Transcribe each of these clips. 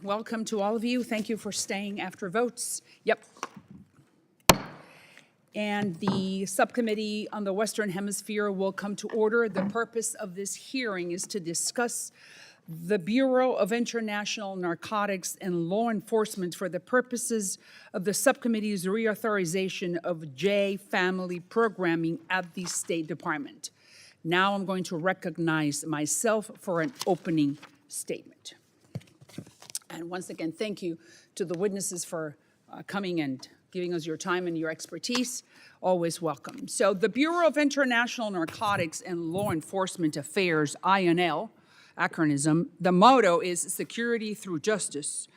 Welcome to all of you. Thank you for staying after votes. Yep. And the subcommittee on the Western Hemisphere will come to order. The purpose of this hearing is to discuss the Bureau of International Narcotics and Law Enforcement for the purposes of the subcommittee's reauthorization of J family programming at the State Department. Now I'm going to recognize myself for an opening statement. And once again, thank you to the witnesses for coming and giving us your time and your expertise. Always welcome. So the Bureau of International Narcotics and Law Enforcement Affairs, INL, acronym, the motto is security through justice.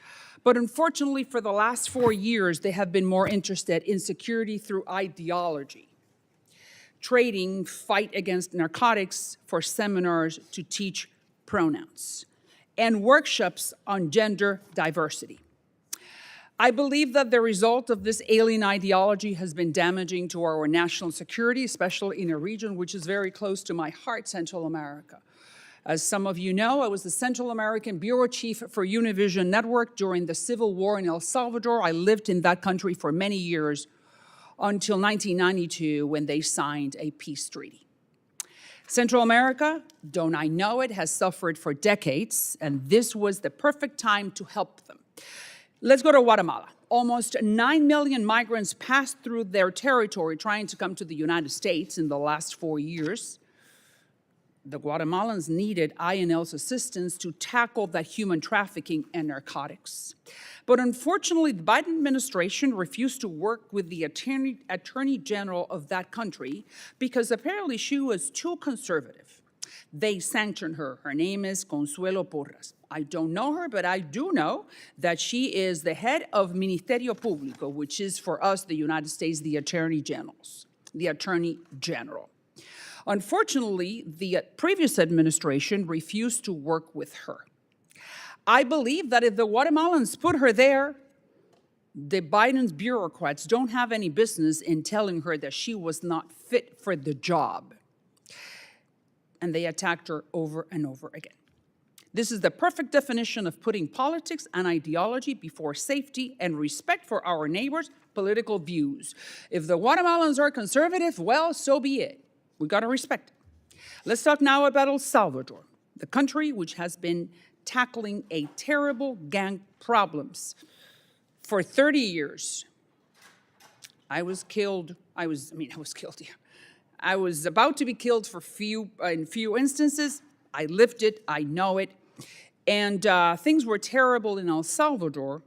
But unfortunately, for the last 4 years, they have been more interested in security through ideology, trading fight against narcotics for seminars to teach pronouns, and workshops on gender diversity. I believe that the result of this alien ideology has been damaging to our national security, especially in a region which is very close to my heart, Central America. As some of you know, I was the Central American Bureau Chief for Univision Network during the Civil War in El Salvador. I lived in that country for many years until 1992 when they signed a peace treaty. Central America, don't I know it, has suffered for decades, and this was the perfect time to help them. Let's go to Guatemala. Almost 9 million migrants passed through their territory trying to come to the United States in the last 4 years. The Guatemalans needed INL's assistance to tackle that human trafficking and narcotics. But unfortunately, the Biden administration refused to work with the Attorney General of that country because apparently she was too conservative. They sanctioned her. Her name is Consuelo Porras. I don't know her, but I do know that she is the head of Ministerio Público, which is for us, the United States, the Attorney General. Unfortunately, the previous administration refused to work with her. I believe that if the Guatemalans put her there, the Biden's bureaucrats don't have any business in telling her that she was not fit for the job. And they attacked her over and over again. This is the perfect definition of putting politics and ideology before safety and respect for our neighbors' political views. If the Guatemalans are conservative, well, so be it. We got to respect it. Let's talk now about El Salvador, the country which has been tackling a terrible gang problems for 30 years. I was about to be killed in few instances. I lived it, I know it. And things were terrible in El Salvador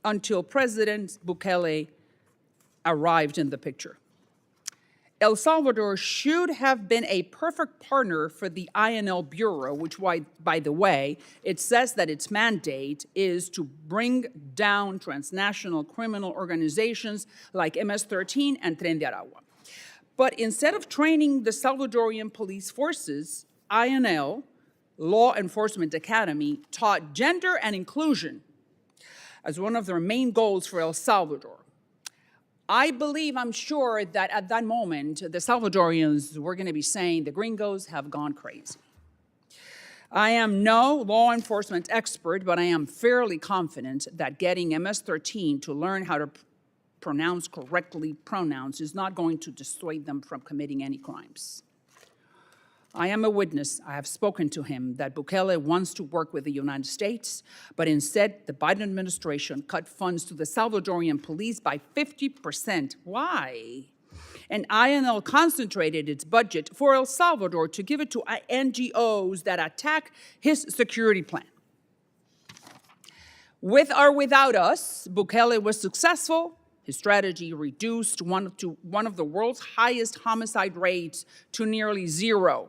until President Bukele arrived in the picture. El Salvador should have been a perfect partner for the INL Bureau, which, by the way, it says that its mandate is to bring down transnational criminal organizations like MS-13 and Tren de Aragua. But instead of training the Salvadorian police forces, INL, Law Enforcement Academy, taught gender and inclusion as one of their main goals for El Salvador. I'm sure that at that moment, the Salvadorians were going to be saying the gringos have gone crazy. I am no law enforcement expert, but I am fairly confident that getting MS-13 to learn how to pronounce correctly pronouns is not going to dissuade them from committing any crimes. I am a witness, I have spoken to him, that Bukele wants to work with the United States, but instead the Biden administration cut funds to the Salvadorian police by 50%. Why? And INL concentrated its budget for El Salvador to give it to NGOs that attack his security plan. With or without us, Bukele was successful. His strategy reduced one of the world's highest homicide rates to nearly zero.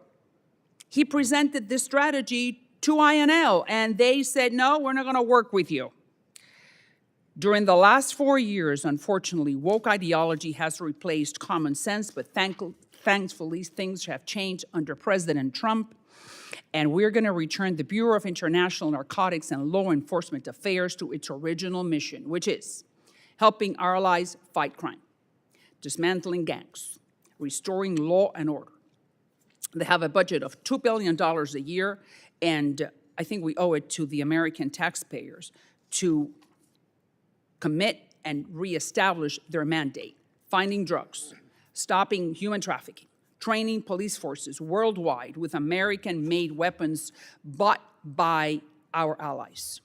He presented this strategy to INL, and they said, no, we're not going to work with you. During the last 4 years, unfortunately, woke ideology has replaced common sense, but thankfully, things have changed under President Trump, and we're going to return the Bureau of International Narcotics and Law Enforcement Affairs to its original mission, which is helping our allies fight crime, dismantling gangs, restoring law and order. They have a budget of $2 billion a year, and I think we owe it to the American taxpayers to commit and reestablish their mandate: finding drugs, stopping human trafficking, training police forces worldwide with American-made weapons bought by our allies.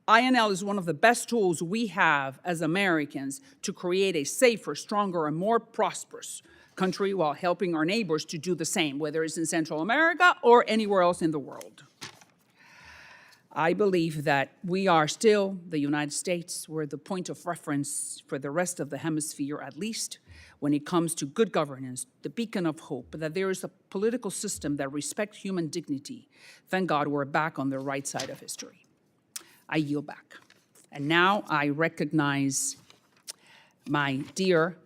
INL is one of the best tools we have as Americans to create a safer, stronger, and more prosperous country while helping our neighbors to do the same, whether it's in Central America or anywhere else in the world. I believe that we are still the United States. We're the point of reference for the rest of the hemisphere, at least when it comes to good governance, the beacon of hope, that there is a political system that respects human dignity. Thank God we're back on the right side of history. I yield back. And now I recognize my dear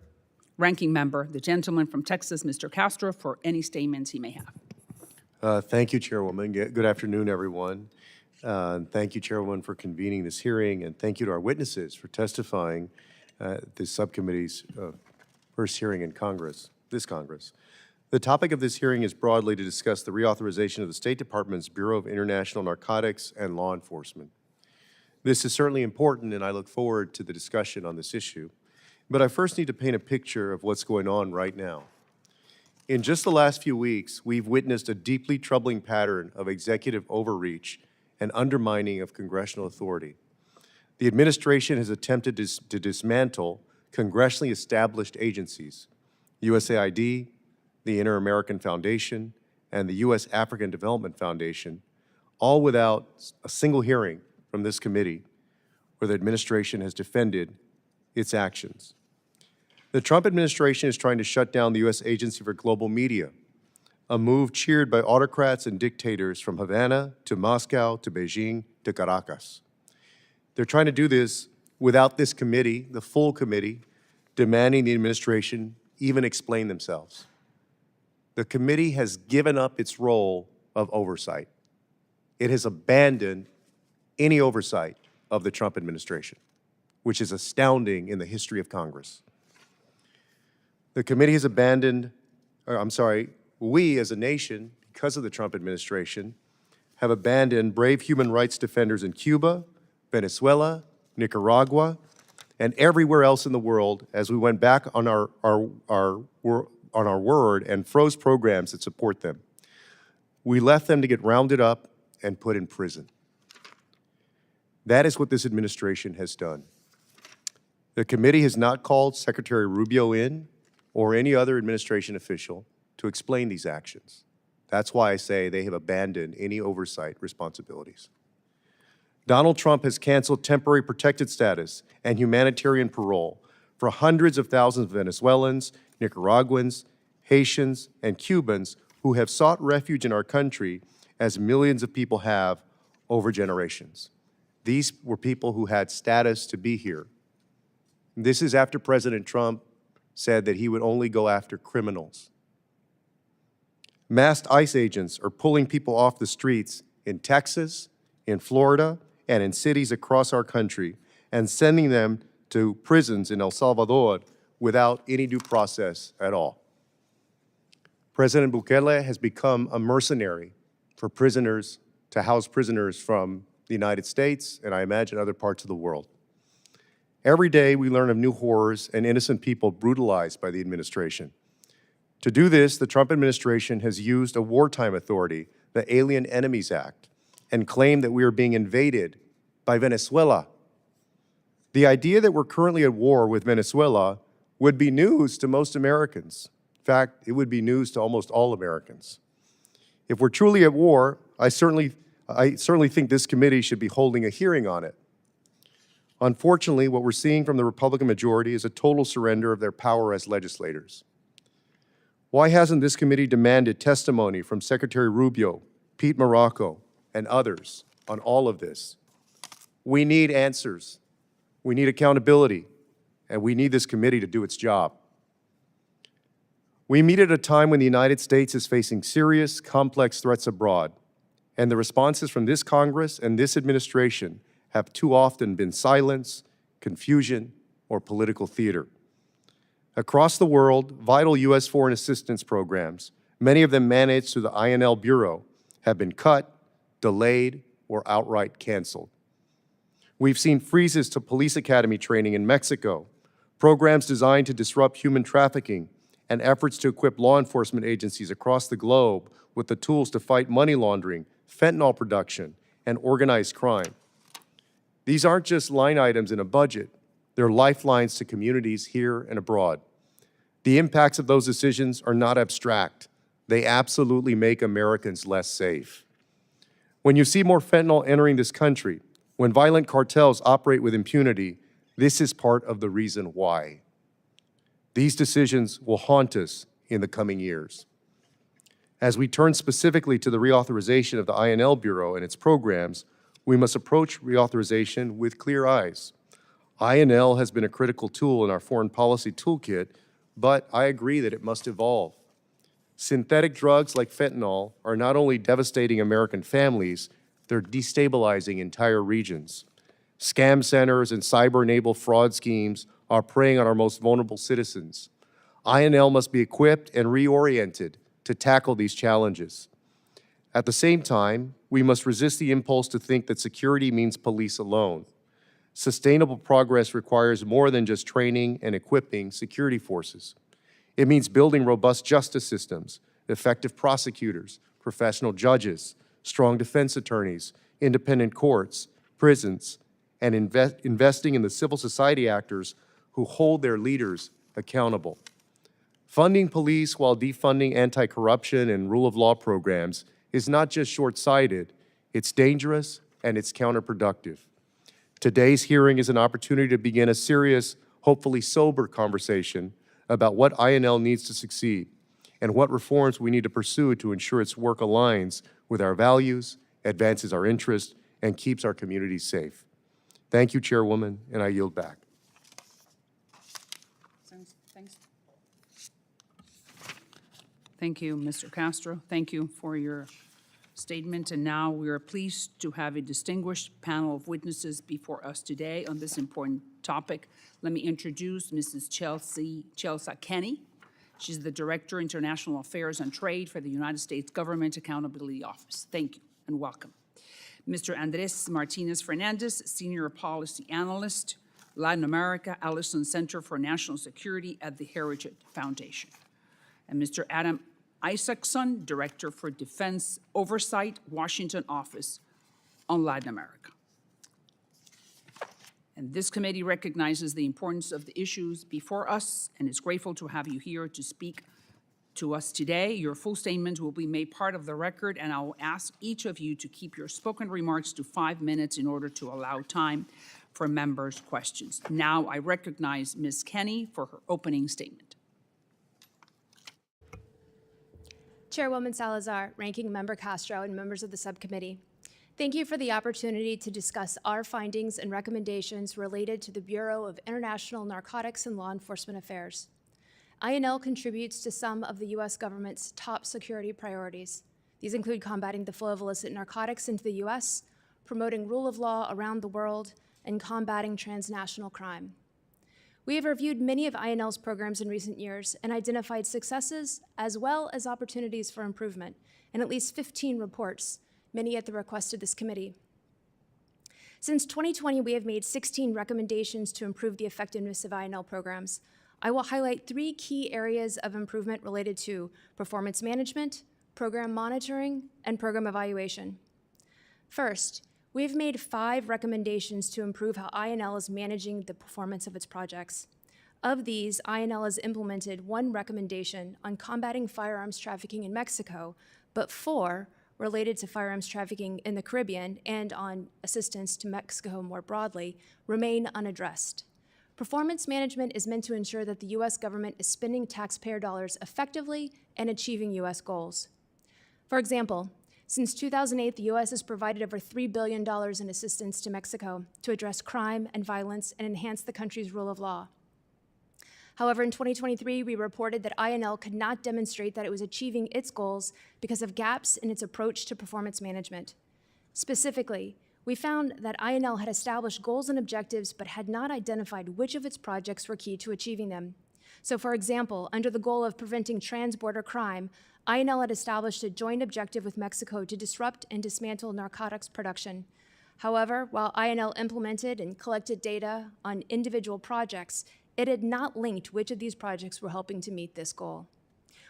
ranking member, the gentleman from Texas, Mr. Castro, for any statements he may have. Thank you, Chairwoman. Good afternoon, everyone. Thank you, Chairwoman, for convening this hearing, and thank you to our witnesses for testifying at this subcommittee's first hearing in this Congress. The topic of this hearing is broadly to discuss the reauthorization of the State Department's Bureau of International Narcotics and Law Enforcement. This is certainly important, and I look forward to the discussion on this issue. But I first need to paint a picture of what's going on right now. In just the last few weeks, we've witnessed a deeply troubling pattern of executive overreach and undermining of congressional authority. The administration has attempted to dismantle congressionally established agencies, USAID, the Inter-American Foundation, and the U.S. African Development Foundation, all without a single hearing from this committee where the administration has defended its actions. The Trump administration is trying to shut down the U.S. Agency for Global Media, a move cheered by autocrats and dictators from Havana to Moscow to Beijing to Caracas. They're trying to do this without this committee, the full committee, demanding the administration even explain themselves. The committee has given up its role of oversight. It has abandoned any oversight of the Trump administration, which is astounding in the history of Congress. The committee has we as a nation, because of the Trump administration, have abandoned brave human rights defenders in Cuba, Venezuela, Nicaragua, and everywhere else in the world as we went back on our word and froze programs that support them. We left them to get rounded up and put in prison. That is what this administration has done. The committee has not called Secretary Rubio in or any other administration official to explain these actions. That's why I say they have abandoned any oversight responsibilities. Donald Trump has canceled temporary protected status and humanitarian parole for hundreds of thousands of Venezuelans, Nicaraguans, Haitians, and Cubans who have sought refuge in our country, as millions of people have over generations. These were people who had status to be here. This is after President Trump said that he would only go after criminals. Masked ICE agents are pulling people off the streets in Texas, in Florida, and in cities across our country and sending them to prisons in El Salvador without any due process at all. President Bukele has become a mercenary for prisoners to house prisoners from the United States and I imagine other parts of the world. Every day we learn of new horrors and innocent people brutalized by the administration. To do this, the Trump administration has used a wartime authority, the Alien Enemies Act, and claimed that we are being invaded by Venezuela. The idea that we're currently at war with Venezuela would be news to most Americans. In fact, it would be news to almost all Americans. If we're truly at war, I certainly think this committee should be holding a hearing on it. Unfortunately, what we're seeing from the Republican majority is a total surrender of their power as legislators. Why hasn't this committee demanded testimony from Secretary Rubio, Pete Morocco, and others on all of this? We need answers. We need accountability, and we need this committee to do its job. We meet at a time when the United States is facing serious, complex threats abroad, and the responses from this Congress and this administration have too often been silence, confusion, or political theater. Across the world, vital U.S. foreign assistance programs, many of them managed through the INL Bureau, have been cut, delayed, or outright canceled. We've seen freezes to police academy training in Mexico, programs designed to disrupt human trafficking, and efforts to equip law enforcement agencies across the globe with the tools to fight money laundering, fentanyl production, and organized crime. These aren't just line items in a budget. They're lifelines to communities here and abroad. The impacts of those decisions are not abstract. They absolutely make Americans less safe. When you see more fentanyl entering this country, when violent cartels operate with impunity, this is part of the reason why. These decisions will haunt us in the coming years. As we turn specifically to the reauthorization of the INL Bureau and its programs, we must approach reauthorization with clear eyes. INL has been a critical tool in our foreign policy toolkit, but I agree that it must evolve. Synthetic drugs like fentanyl are not only devastating American families, they're destabilizing entire regions. Scam centers and cyber-enabled fraud schemes are preying on our most vulnerable citizens. INL must be equipped and reoriented to tackle these challenges. At the same time, we must resist the impulse to think that security means police alone. Sustainable progress requires more than just training and equipping security forces. It means building robust justice systems, effective prosecutors, professional judges, strong defense attorneys, independent courts, prisons, and investing in the civil society actors who hold their leaders accountable. Funding police while defunding anti-corruption and rule of law programs is not just short-sighted, it's dangerous and it's counterproductive. Today's hearing is an opportunity to begin a serious, hopefully sober conversation about what INL needs to succeed and what reforms we need to pursue to ensure its work aligns with our values, advances our interests, and keeps our communities safe. Thank you, Chairwoman, and I yield back. Thanks. Thank you, Mr. Castro. Thank you for your statement. And now we are pleased to have a distinguished panel of witnesses before us today on this important topic. Let me introduce Mrs. Chelsa Kenney. She's the Director, International Affairs and Trade for the United States Government Accountability Office. Thank you and welcome. Mr. Andrés Martínez-Fernández, Senior Policy Analyst, Latin America, Allison Center for National Security at the Heritage Foundation. And Mr. Adam Isacson, Director for Defense Oversight, Washington Office on Latin America. And this committee recognizes the importance of the issues before us and is grateful to have you here to speak to us today. Your full statement will be made part of the record, and I will ask each of you to keep your spoken remarks to 5 minutes in order to allow time for members' questions. Now I recognize Ms. Kenney for her opening statement. Chairwoman Salazar, Ranking Member Castro, and members of the subcommittee, thank you for the opportunity to discuss our findings and recommendations related to the Bureau of International Narcotics and Law Enforcement Affairs. INL contributes to some of the U.S. government's top security priorities. These include combating the flow of illicit narcotics into the U.S., promoting rule of law around the world, and combating transnational crime. We have reviewed many of INL's programs in recent years and identified successes as well as opportunities for improvement in at least 15 reports, many at the request of this committee. Since 2020, we have made 16 recommendations to improve the effectiveness of INL programs. I will highlight 3 key areas of improvement related to performance management, program monitoring, and program evaluation. First, we have made 5 recommendations to improve how INL is managing the performance of its projects. Of these, INL has implemented 1 recommendation on combating firearms trafficking in Mexico, but 4 related to firearms trafficking in the Caribbean and on assistance to Mexico more broadly remain unaddressed. Performance management is meant to ensure that the U.S. government is spending taxpayer dollars effectively and achieving U.S. goals. For example, since 2008, the U.S. has provided over $3 billion in assistance to Mexico to address crime and violence and enhance the country's rule of law. However, in 2023, we reported that INL could not demonstrate that it was achieving its goals because of gaps in its approach to performance management. Specifically, we found that INL had established goals and objectives but had not identified which of its projects were key to achieving them. So, for example, under the goal of preventing trans-border crime, INL had established a joint objective with Mexico to disrupt and dismantle narcotics production. However, while INL implemented and collected data on individual projects, it had not linked which of these projects were helping to meet this goal.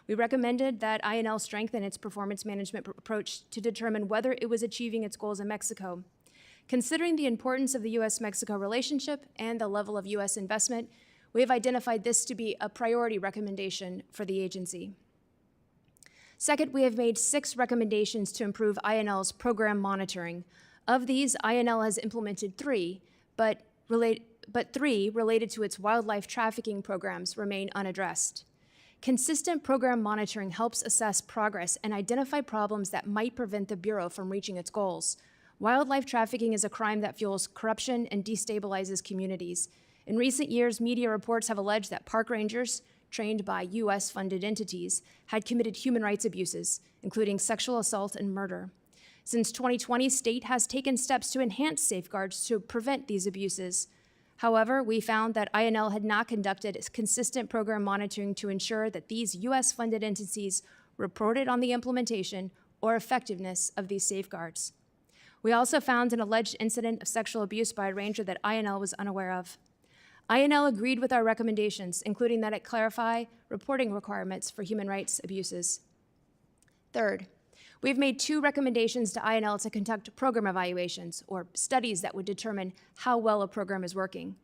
We recommended that INL strengthen its performance management approach to determine whether it was achieving its goals in Mexico. Considering the importance of the U.S.-Mexico relationship and the level of U.S. investment, we have identified this to be a priority recommendation for the agency. Second, we have made 6 recommendations to improve INL's program monitoring. Of these, INL has implemented 3, but 3 related to its wildlife trafficking programs remain unaddressed. Consistent program monitoring helps assess progress and identify problems that might prevent the Bureau from reaching its goals. Wildlife trafficking is a crime that fuels corruption and destabilizes communities. In recent years, media reports have alleged that park rangers, trained by U.S.-funded entities, had committed human rights abuses, including sexual assault and murder. Since 2020, state has taken steps to enhance safeguards to prevent these abuses. However, we found that INL had not conducted consistent program monitoring to ensure that these U.S.-funded entities reported on the implementation or effectiveness of these safeguards. We also found an alleged incident of sexual abuse by a ranger that INL was unaware of. INL agreed with our recommendations, including that it clarify reporting requirements for human rights abuses. Third, we've made 2 recommendations to INL to conduct program evaluations, or studies that would determine how well a program is working.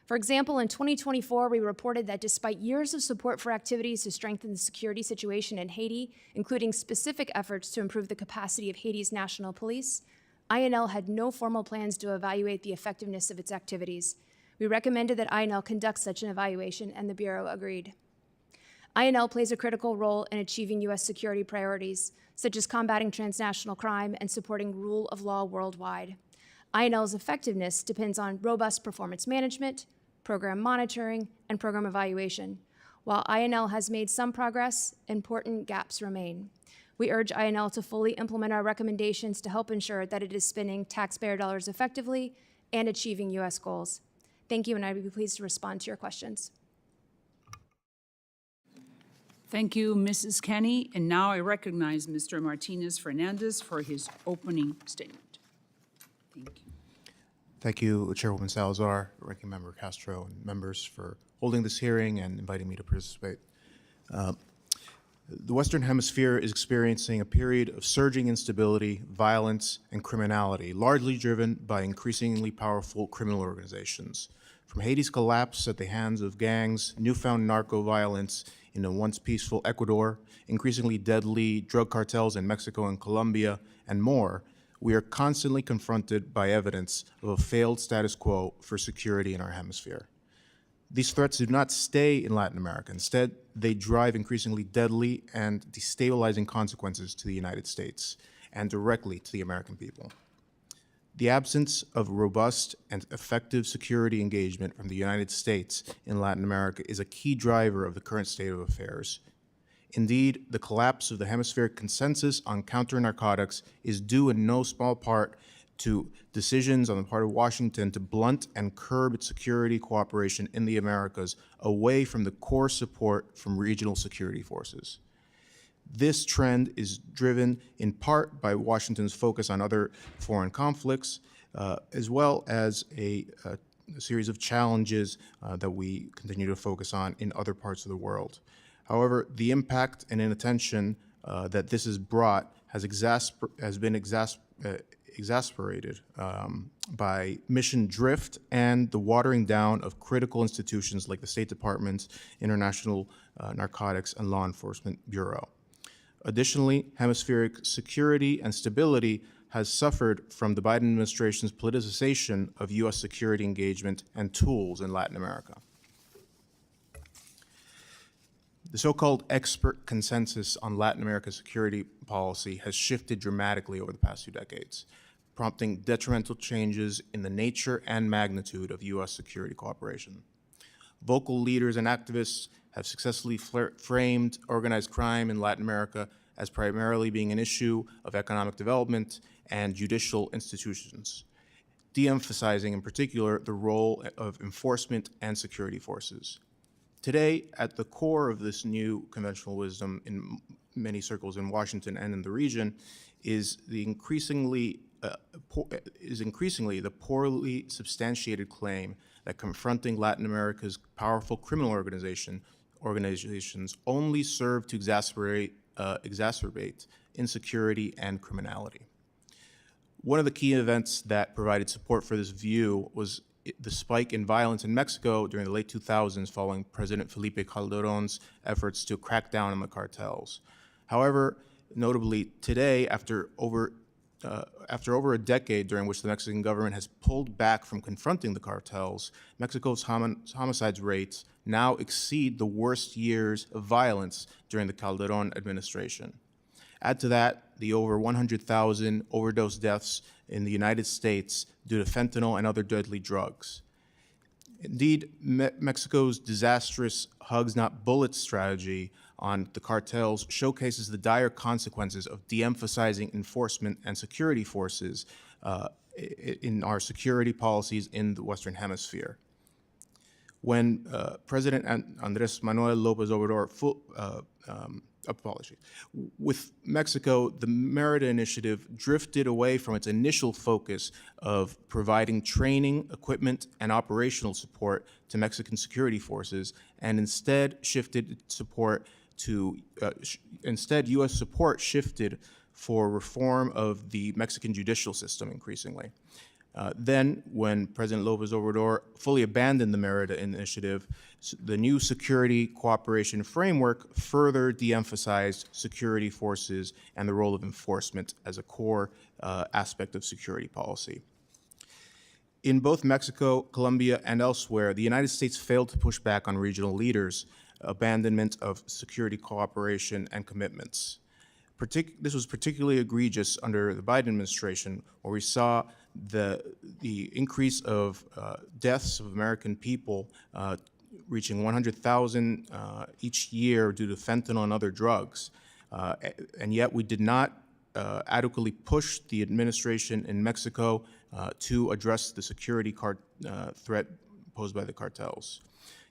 For example, in 2024, we reported that despite years of support for activities to strengthen the security situation in Haiti, including specific efforts to improve the capacity of Haiti's national police, INL had no formal plans to evaluate the effectiveness of its activities. We recommended that INL conduct such an evaluation, and the Bureau agreed. INL plays a critical role in achieving U.S. security priorities, such as combating transnational crime and supporting rule of law worldwide. INL's effectiveness depends on robust performance management, program monitoring, and program evaluation. While INL has made some progress, important gaps remain. We urge INL to fully implement our recommendations to help ensure that it is spending taxpayer dollars effectively and achieving U.S. goals. Thank you, and I would be pleased to respond to your questions. Thank you, Mrs. Kenney. And now I recognize Mr. Martinez-Fernandez for his opening statement. Thank you. Thank you, Chairwoman Salazar, Ranking Member Castro, and members for holding this hearing and inviting me to participate. The Western Hemisphere is experiencing a period of surging instability, violence, and criminality, largely driven by increasingly powerful criminal organizations. From Haiti's collapse at the hands of gangs, newfound narco violence in a once peaceful Ecuador, increasingly deadly drug cartels in Mexico and Colombia, and more, we are constantly confronted by evidence of a failed status quo for security in our hemisphere. These threats do not stay in Latin America. Instead, they drive increasingly deadly and destabilizing consequences to the United States and directly to the American people. The absence of robust and effective security engagement from the United States in Latin America is a key driver of the current state of affairs. Indeed, the collapse of the hemispheric consensus on counter-narcotics is due in no small part to decisions on the part of Washington to blunt and curb its security cooperation in the Americas away from the core support from regional security forces. This trend is driven in part by Washington's focus on other foreign conflicts, as well as a series of challenges that we continue to focus on in other parts of the world. However, the impact and inattention that this has brought has been exacerbated by mission drift and the watering down of critical institutions like the State Department's International Narcotics and Law Enforcement Bureau. Additionally, hemispheric security and stability has suffered from the Biden administration's politicization of U.S. security engagement and tools in Latin America. The so-called expert consensus on Latin America's security policy has shifted dramatically over the past 2 decades, prompting detrimental changes in the nature and magnitude of U.S. security cooperation. Vocal leaders and activists have successfully framed organized crime in Latin America as primarily being an issue of economic development and judicial institutions, de-emphasizing in particular the role of enforcement and security forces. Today, at the core of this new conventional wisdom in many circles in Washington and in the region is the increasingly is increasingly the poorly substantiated claim that confronting Latin America's powerful criminal organizations only serve to exacerbate insecurity and criminality. One of the key events that provided support for this view was the spike in violence in Mexico during the late 2000s following President Felipe Calderón's efforts to crack down on the cartels. However, notably today, after over a decade during which the Mexican government has pulled back from confronting the cartels, Mexico's homicides rates now exceed the worst years of violence during the Calderón administration. Add to that the over 100,000 overdose deaths in the United States due to fentanyl and other deadly drugs. Indeed, Mexico's disastrous hugs not bullets strategy on the cartels showcases the dire consequences of de-emphasizing enforcement and security forces in our security policies in the Western Hemisphere. When President Andrés Manuel López Obrador with Mexico, the Merida Initiative drifted away from its initial focus of providing training, equipment, and operational support to Mexican security forces, and instead shifted support to, U.S. support shifted for reform of the Mexican judicial system increasingly. Then, when President López Obrador fully abandoned the Merida Initiative, the new security cooperation framework further de-emphasized security forces and the role of enforcement as a core aspect of security policy. In both Mexico, Colombia, and elsewhere, the United States failed to push back on regional leaders' abandonment of security cooperation and commitments. This was particularly egregious under the Biden administration, where we saw the increase of deaths of American people reaching 100,000 each year due to fentanyl and other drugs. And yet we did not adequately push the administration in Mexico to address the security threat posed by the cartels.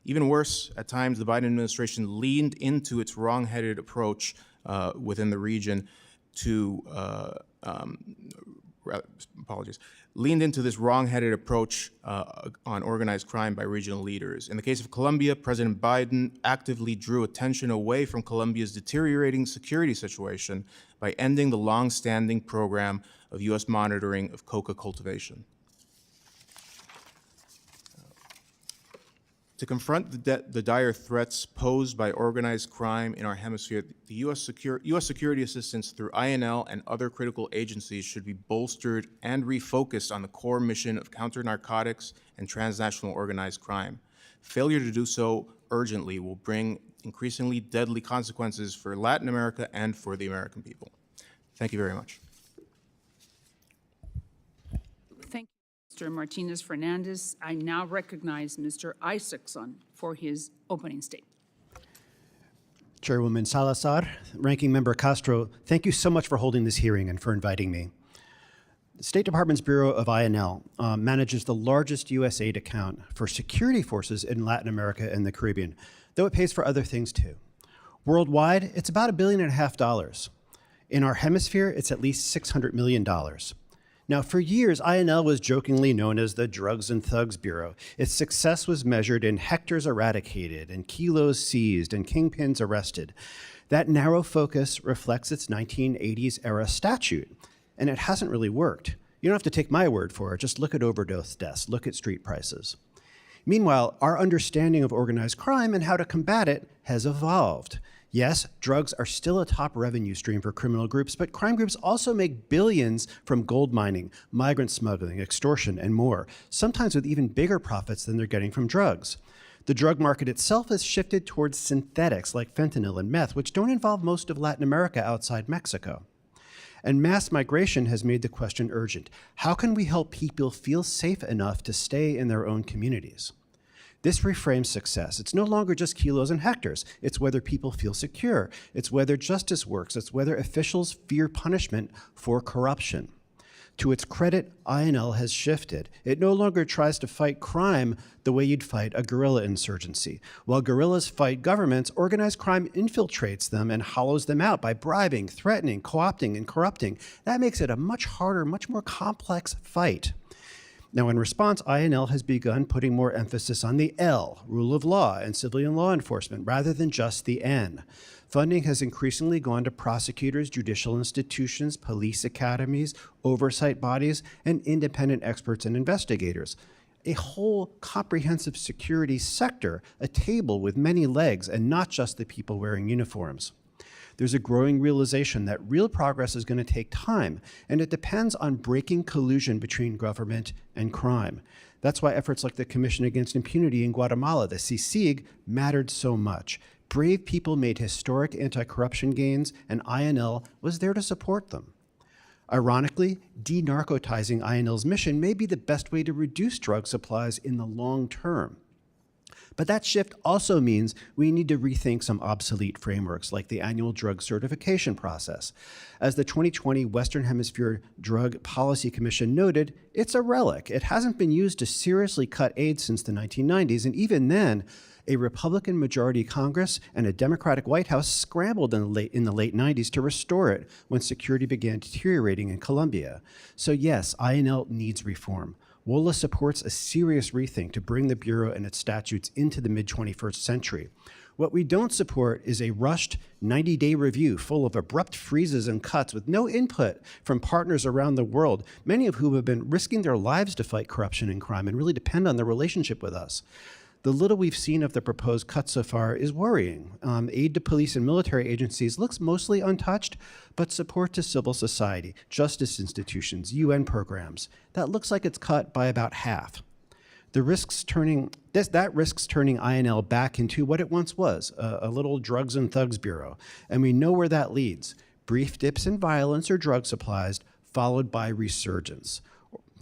Even worse, at times the Biden administration leaned into its wrong-headed approach within the region to, leaned into this wrong-headed approach on organized crime by regional leaders. In the case of Colombia, President Biden actively drew attention away from Colombia's deteriorating security situation by ending the long-standing program of U.S. monitoring of coca cultivation. To confront the dire threats posed by organized crime in our hemisphere, the U.S. security assistance through INL and other critical agencies should be bolstered and refocused on the core mission of counter-narcotics and transnational organized crime. Failure to do so urgently will bring increasingly deadly consequences for Latin America and for the American people. Thank you very much. Thank you, Mr. Martinez-Fernandez. I now recognize Mr. Isacson for his opening statement. Chairwoman Salazar, Ranking Member Castro, thank you so much for holding this hearing and for inviting me. The State Department's Bureau of INL manages the largest U.S. aid account for security forces in Latin America and the Caribbean, though it pays for other things too. Worldwide, it's about $1.5 billion. In our hemisphere, it's at least $600 million. Now, for years, INL was jokingly known as the Drugs and Thugs Bureau. Its success was measured in hectares eradicated and kilos seized and kingpins arrested. That narrow focus reflects its 1980s era statute, and it hasn't really worked. You don't have to take my word for it. Just look at overdose deaths, look at street prices. Meanwhile, our understanding of organized crime and how to combat it has evolved. Yes, drugs are still a top revenue stream for criminal groups, but crime groups also make billions from gold mining, migrant smuggling, extortion, and more, sometimes with even bigger profits than they're getting from drugs. The drug market itself has shifted towards synthetics like fentanyl and meth, which don't involve most of Latin America outside Mexico. And mass migration has made the question urgent. How can we help people feel safe enough to stay in their own communities? This reframes success. It's no longer just kilos and hectares. It's whether people feel secure. It's whether justice works. It's whether officials fear punishment for corruption. To its credit, INL has shifted. It no longer tries to fight crime the way you'd fight a guerrilla insurgency. While guerrillas fight governments, organized crime infiltrates them and hollows them out by bribing, threatening, co-opting, and corrupting. That makes it a much harder, much more complex fight. Now, in response, INL has begun putting more emphasis on the L, rule of law, and civilian law enforcement, rather than just the N. Funding has increasingly gone to prosecutors, judicial institutions, police academies, oversight bodies, and independent experts and investigators. A whole comprehensive security sector, a table with many legs, and not just the people wearing uniforms. There's a growing realization that real progress is going to take time, and it depends on breaking collusion between government and crime. That's why efforts like the Commission Against Impunity in Guatemala, the CICIG, mattered so much. Brave people made historic anti-corruption gains, and INL was there to support them. Ironically, de-narcotizing INL's mission may be the best way to reduce drug supplies in the long term. But that shift also means we need to rethink some obsolete frameworks like the annual drug certification process. As the 2020 Western Hemisphere Drug Policy Commission noted, it's a relic. It hasn't been used to seriously cut aid since the 1990s, and even then, a Republican majority Congress and a Democratic White House scrambled in the late 90s to restore it when security began deteriorating in Colombia. So yes, INL needs reform. WOLA supports a serious rethink to bring the Bureau and its statutes into the mid-21st century. What we don't support is a rushed 90-day review full of abrupt freezes and cuts with no input from partners around the world, many of whom have been risking their lives to fight corruption and crime and really depend on their relationship with us. The little we've seen of the proposed cuts so far is worrying. Aid to police and military agencies looks mostly untouched, but support to civil society, justice institutions, UN programs, that looks like it's cut by about half. That risks turning INL back into what it once was, a little drugs and thugs bureau. And we know where that leads. Brief dips in violence or drug supplies, followed by resurgence.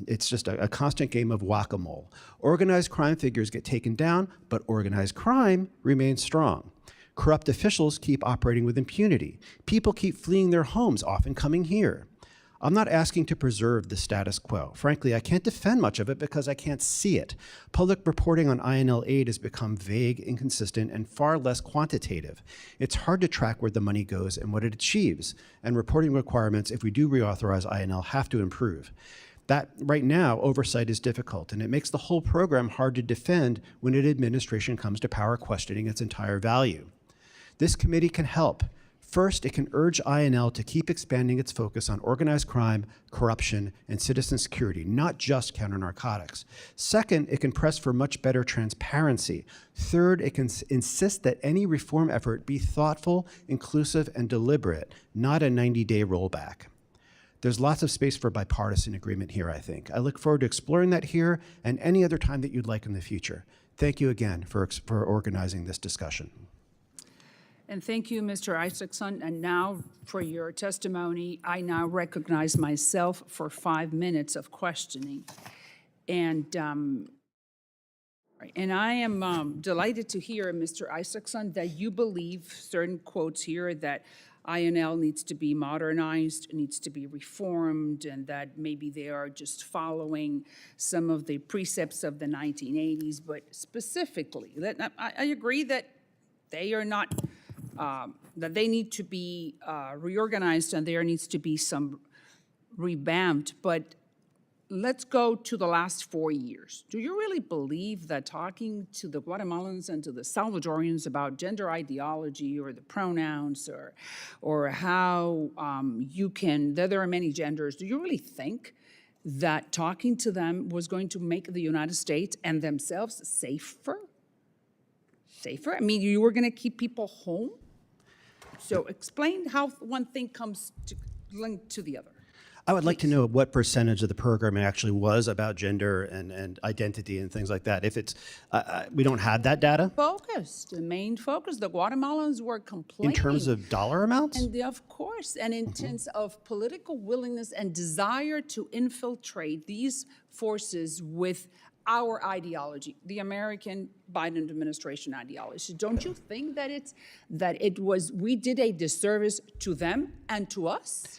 It's just a constant game of whack-a-mole. Organized crime figures get taken down, but organized crime remains strong. Corrupt officials keep operating with impunity. People keep fleeing their homes, often coming here. I'm not asking to preserve the status quo. Frankly, I can't defend much of it because I can't see it. Public reporting on INL aid has become vague, inconsistent, and far less quantitative. It's hard to track where the money goes and what it achieves, and reporting requirements, if we do reauthorize INL, have to improve. That right now, oversight is difficult, and it makes the whole program hard to defend when an administration comes to power questioning its entire value. This committee can help. First, it can urge INL to keep expanding its focus on organized crime, corruption, and citizen security, not just counter-narcotics. Second, it can press for much better transparency. Third, it can insist that any reform effort be thoughtful, inclusive, and deliberate, not a 90-day rollback. There's lots of space for bipartisan agreement here, I think. I look forward to exploring that here and any other time that you'd like in the future. Thank you again for organizing this discussion. And thank you, Mr. Isacson. And now for your testimony, I now recognize myself for 5 minutes of questioning. And I am delighted to hear, Mr. Isacson, that you believe certain quotes here that INL needs to be modernized, needs to be reformed, and that maybe they are just following some of the precepts of the 1980s. But specifically, I agree that they are not, that they need to be reorganized and there needs to be some revamped. But let's go to the last 4 years. Do you really believe that talking to the Guatemalans and to the Salvadorians about gender ideology or the pronouns or how that there are many genders, do you really think that talking to them was going to make the United States and themselves safer? Safer? I mean, you were going to keep people home? So explain how one thing comes to link to the other. I would like to know what percentage of the program actually was about gender and identity and things like that. If it's, we don't have that data. The main focus, the Guatemalans were complaining. In terms of dollar amounts? And of course, and in terms of political willingness and desire to infiltrate these forces with our ideology, the American Biden administration ideology. Don't you think that we did a disservice to them and to us?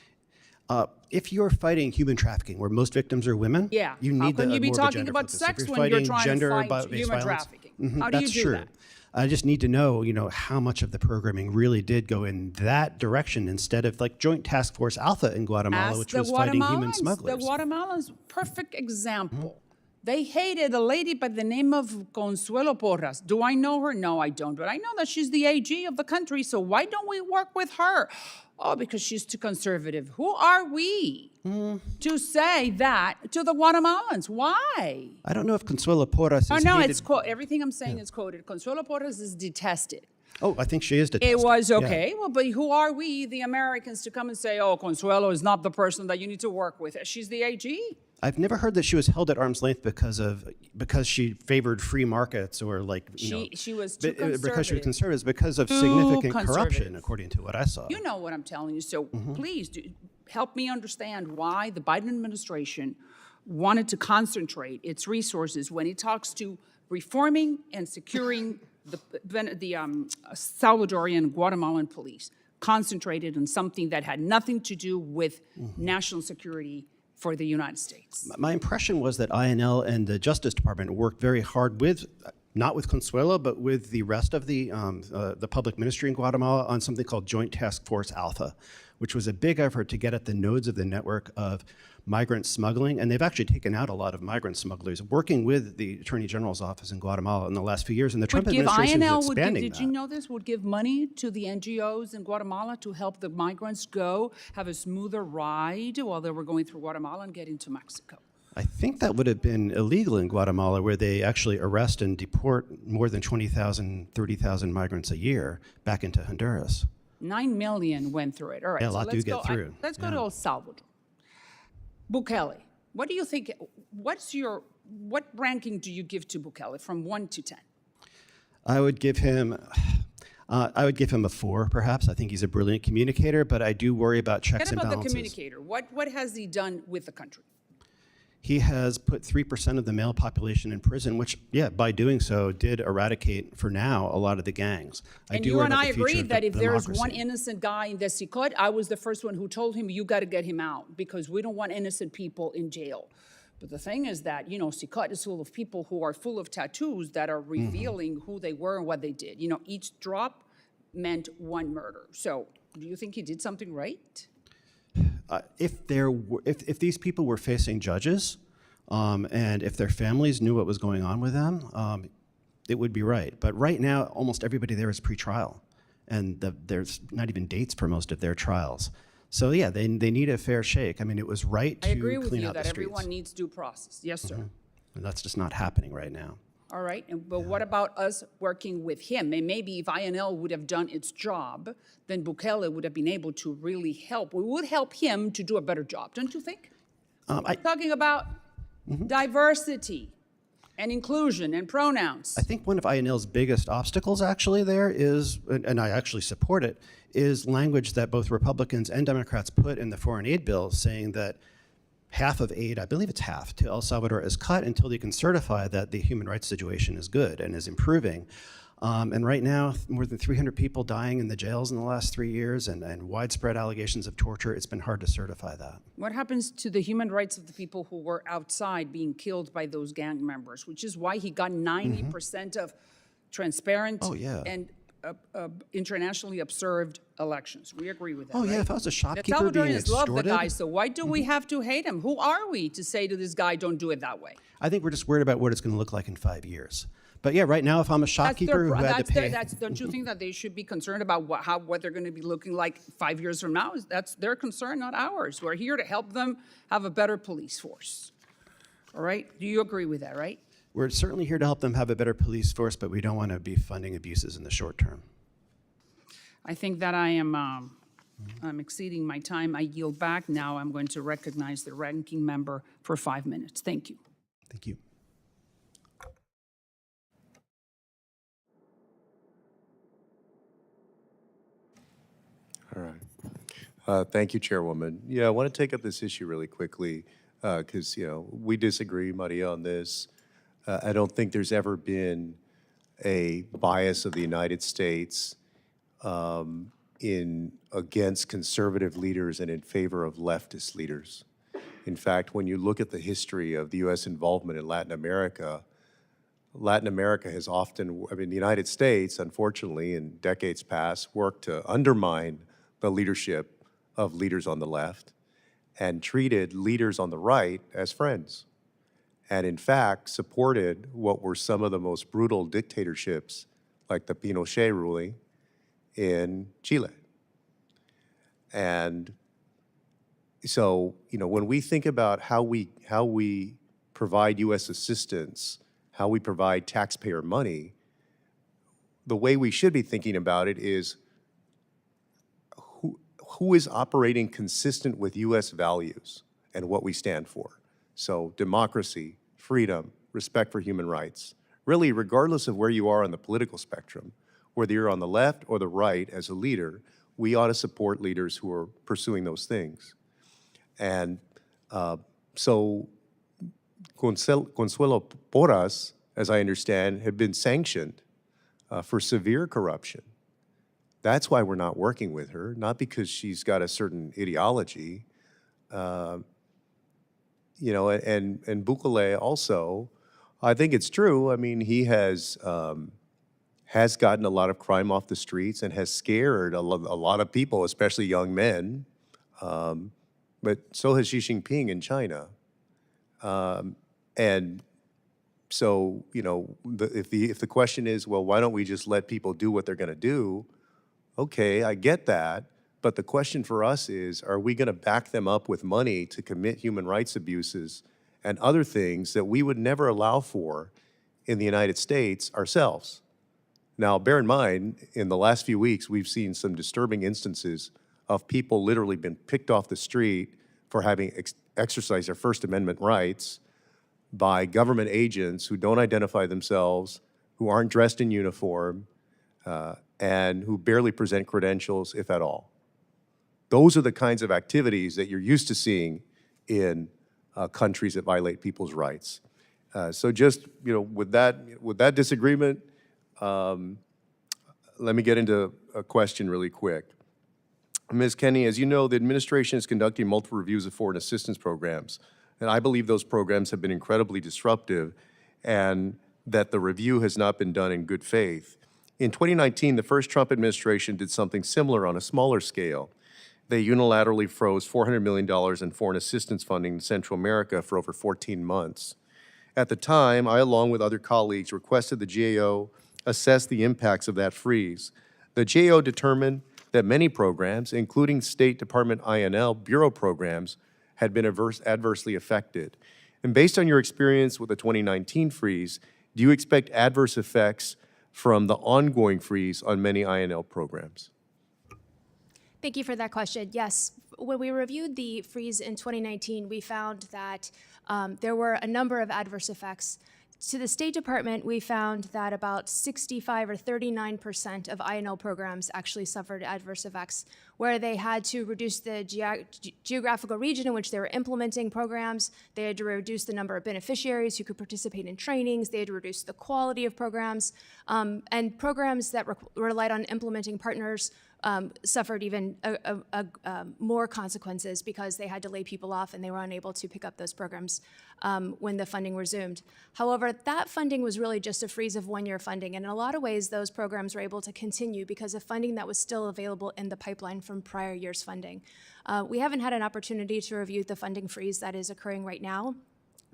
if you're fighting human trafficking, where most victims are women, Yeah. you How need can the you be more of a talking gender about focus. sex If you're when you're fighting trying to gender-based fight human violence, trafficking? How do you that's do true. that? I just need to know, how much of the programming really did go in that direction instead of like Joint Task Force Alpha in Guatemala, Ask which the was fighting human Guatemalans. smugglers. The Guatemalans, perfect example. They hated a lady by the name of Consuelo Porras. Do I know her? No, I don't. But I know that she's the AG of the country, so why don't we work with her? Oh, because she's too conservative. Who are we to say that to the Guatemalans? Why? I don't know if Consuelo Porras Oh, is no, hated. it's quote. Everything I'm saying is quoted. Consuelo Porras is detested. Oh, I think she is detested. It was Yeah. okay. Well, but who are we, the Americans, to come and say, oh, Consuelo is not the person that you need to work with? She's the AG. I've never heard that she was held at arm's length because she favored free markets or like She was too because she was conservative. conservative. It's because of Too significant conservative. corruption, according to what I saw. You know what I'm telling you. So please help me understand why the Biden administration wanted to concentrate its resources when it talks to reforming and securing the Salvadorian Guatemalan police, concentrated on something that had nothing to do with national security for the United States. My impression was that INL and the Justice Department worked very hard with, not with Consuelo, but with the rest of the public ministry in Guatemala on something called Joint Task Force Alpha, which was a big effort to get at the nodes of the network of migrant smuggling. And they've actually taken out a lot of migrant smugglers, working with the Attorney General's office in Guatemala in the last few years. And the Trump administration is expanding did that. you know this, would give money to the NGOs in Guatemala to help the migrants go have a smoother ride while they were going through Guatemala and getting to Mexico. I think that would have been illegal in Guatemala, where they actually arrest and deport more than 20,000, 30,000 migrants a year back into Honduras. 9 million went through it. All right, Yeah, a so lot do let's get go. through. Let's go to El Salvador. Bukele, what do you think? What ranking do you give to Bukele from 1 to 10? I would give him a 4, perhaps. I think he's a brilliant communicator, but I do worry about checks What and about the balances. communicator? What has he done with the country? He has put 3% of the male population in prison, which, by doing so, did eradicate, for now, a lot of the gangs. And do you worry and about I the future agree of that the if there is democracy. one innocent guy in the Sicot, I was the first one who told him, you got to get him out because we don't want innocent people in jail. But the thing is that, Sicot is full of people who are full of tattoos that are revealing who they were and what they did. Each drop meant one murder. So do you think he did something right? If these people were facing judges, and if their families knew what was going on with them, it would be right. But right now, almost everybody there is pretrial, and there's not even dates for most of their trials. So yeah, they need a fair shake. I mean, it was right to I agree with clean you out the that streets. everyone needs due process. Yes, sir. And that's just not happening right now. All right, but what about us working with him? And maybe if INL would have done its job, then Bukele would have been able to really help. We would help him to do a better job, don't you think? Talking about diversity and inclusion and pronouns. I think one of INL's biggest obstacles actually there is, and I actually support it, is language that both Republicans and Democrats put in the foreign aid bill saying that half of aid, I believe it's half, to El Salvador is cut until they can certify that the human rights situation is good and is improving. And right now, more than 300 people dying in the jails in the last 3 years and widespread allegations of torture. It's been hard to certify that. What happens to the human rights of the people who were outside being killed by those gang members, which is why he got 90% of transparent and internationally observed elections. We agree with that, Oh, yeah, right? if I was a The shopkeeper being Salvadorians love the extorted. guy, so why do we have to hate him? Who are we to say to this guy, don't do it that way? I think we're just worried about what it's going to look like in 5 years. But yeah, right now, if I'm a shopkeeper who had to pay... Don't you think that they should be concerned about what they're going to be looking like 5 years from now? That's their concern, not ours. We're here to help them have a better police force. All right? Do you agree with that, right? We're certainly here to help them have a better police force, but we don't want to be funding abuses in the short term. I think that I'm exceeding my time. I yield back. Now I'm going to recognize the ranking member for 5 minutes. Thank you. Thank you. All right. Thank you, Chairwoman. Yeah, I want to take up this issue really quickly because, we disagree, Maria, on this. I don't think there's ever been a bias of the United States against conservative leaders and in favor of leftist leaders. In fact, when you look at the history of the U.S. involvement in Latin America has often, I mean, the United States, unfortunately, in decades past, worked to undermine the leadership of leaders on the left and treated leaders on the right as friends. And in fact, supported what were some of the most brutal dictatorships, like the Pinochet ruling in Chile. And so, when we think about how we provide U.S. assistance, how we provide taxpayer money, the way we should be thinking about it is who is operating consistent with U.S. values and what we stand for. So democracy, freedom, respect for human rights. Really, regardless of where you are on the political spectrum, whether you're on the left or the right as a leader, we ought to support leaders who are pursuing those things. And so Consuelo Porras, as I understand, had been sanctioned for severe corruption. That's why we're not working with her, not because she's got a certain ideology. And Bukele also, I think it's true. I mean, he has gotten a lot of crime off the streets and has scared a lot of people, especially young men. But so has Xi Jinping in China. And so, if the question is, well, why don't we just let people do what they're going to do? Okay, I get that. But the question for us is, are we going to back them up with money to commit human rights abuses and other things that we would never allow for in the United States ourselves? Now, bear in mind, in the last few weeks, we've seen some disturbing instances of people literally been picked off the street for having exercised their First Amendment rights by government agents who don't identify themselves, who aren't dressed in uniform, and who barely present credentials, if at all. Those are the kinds of activities that you're used to seeing in countries that violate people's rights. So just, with that disagreement, let me get into a question really quick. Ms. Kenney, as you know, the administration is conducting multiple reviews of foreign assistance programs, and I believe those programs have been incredibly disruptive and that the review has not been done in good faith. In 2019, the first Trump administration did something similar on a smaller scale. They unilaterally froze $400 million in foreign assistance funding in Central America for over 14 months. At the time, I, along with other colleagues, requested the GAO assess the impacts of that freeze. The GAO determined that many programs, including State Department INL bureau programs, had been adversely affected. And based on your experience with the 2019 freeze, do you expect adverse effects from the ongoing freeze on many INL programs? Thank you for that question. Yes, when we reviewed the freeze in 2019, we found that there were a number of adverse effects. To the State Department, we found that about 65 or 39% of INL programs actually suffered adverse effects, where they had to reduce the geographical region in which they were implementing programs. They had to reduce the number of beneficiaries who could participate in trainings. They had to reduce the quality of programs. And programs that relied on implementing partners suffered even more consequences because they had to lay people off and they were unable to pick up those programs when the funding resumed. However, that funding was really just a freeze of one-year funding, and in a lot of ways, those programs were able to continue because of funding that was still available in the pipeline from prior year's funding. We haven't had an opportunity to review the funding freeze that is occurring right now,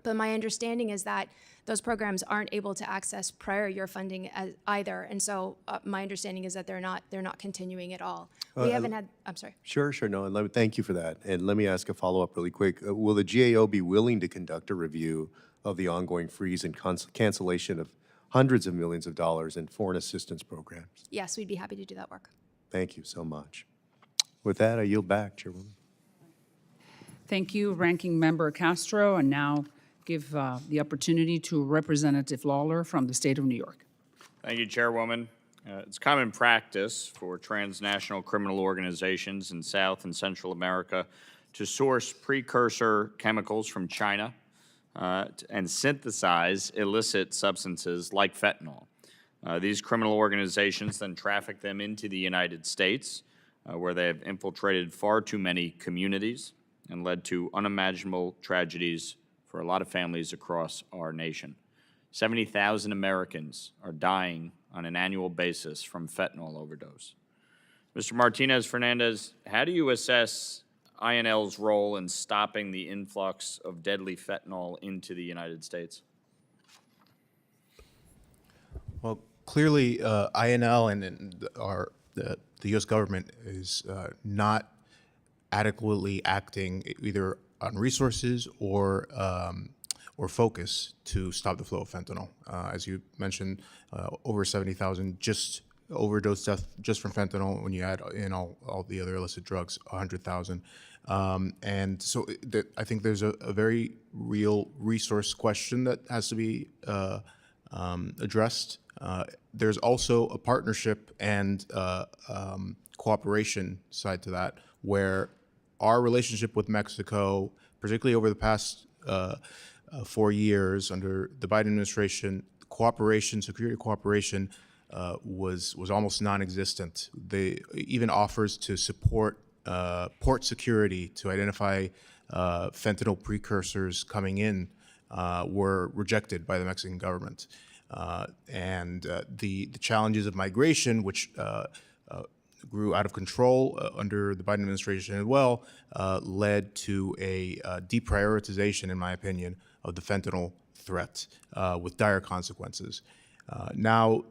but my understanding is that those programs aren't able to access prior year funding either, and so my understanding is that they're not continuing at all. We haven't had. I'm sorry. Sure, no, and thank you for that. And let me ask a follow-up really quick. Will the GAO be willing to conduct a review of the ongoing freeze and cancellation of hundreds of millions of dollars in foreign assistance programs? Yes, we'd be happy to do that work. Thank you so much. With that, I yield back, Chairwoman. Thank you, Ranking Member Castro, and now give the opportunity to Representative Lawler from the state of New York. Thank you, Chairwoman. It's common practice for transnational criminal organizations in South and Central America to source precursor chemicals from China and synthesize illicit substances like fentanyl. These criminal organizations then traffic them into the United States, where they have infiltrated far too many communities and led to unimaginable tragedies for a lot of families across our nation. 70,000 Americans are dying on an annual basis from fentanyl overdose. Mr. Martinez-Fernandez, how do you assess INL's role in stopping the influx of deadly fentanyl into the United States? Well, clearly, INL and the U.S. government is not adequately acting either on resources or focus to stop the flow of fentanyl. As you mentioned, over 70,000 just overdose death just from fentanyl. When you add in all the other illicit drugs, 100,000. And so I think there's a very real resource question that has to be addressed. There's also a partnership and cooperation side to that, where our relationship with Mexico, particularly over the past 4 years under the Biden administration, cooperation, security cooperation, was almost non-existent. They even offers to support port security to identify fentanyl precursors coming in were rejected by the Mexican government. And the challenges of migration, which grew out of control under the Biden administration as well, led to a deprioritization, in my opinion, of the fentanyl threat with dire consequences. Now,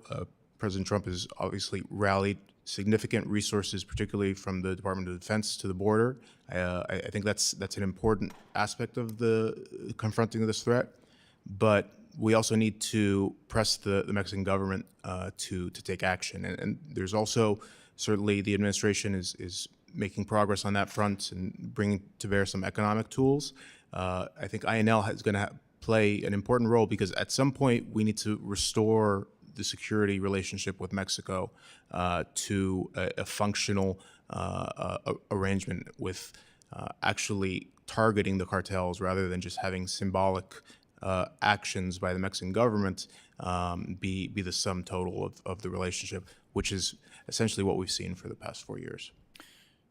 President Trump has obviously rallied significant resources, particularly from the Department of Defense to the border. I think that's an important aspect of the confronting this threat. But we also need to press the Mexican government to take action. And there's also, certainly the administration is making progress on that front and bringing to bear some economic tools. I think INL is going to play an important role because at some point we need to restore the security relationship with Mexico to a functional arrangement with actually targeting the cartels rather than just having symbolic actions by the Mexican government be the sum total of the relationship, which is essentially what we've seen for the past 4 years.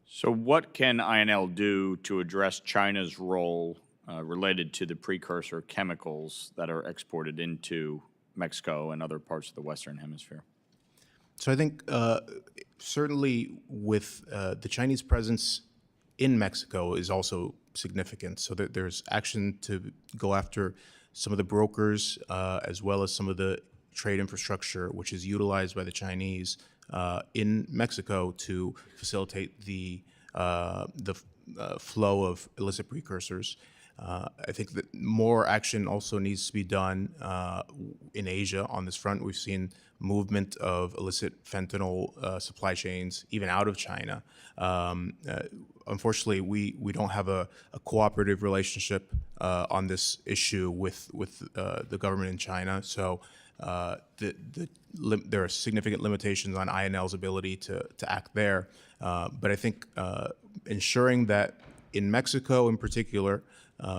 So what can INL do to address China's role related to the precursor chemicals that are exported into Mexico and other parts of the Western Hemisphere? So I think certainly with the Chinese presence in Mexico is also significant. So that there's action to go after some of the brokers as well as some of the trade infrastructure, which is utilized by the Chinese in Mexico to facilitate the flow of illicit precursors. I think that more action also needs to be done in Asia on this front. We've seen movement of illicit fentanyl supply chains even out of China. Unfortunately, we don't have a cooperative relationship on this issue with the government in China. So there are significant limitations on INL's ability to act there. But I think ensuring that in Mexico in particular,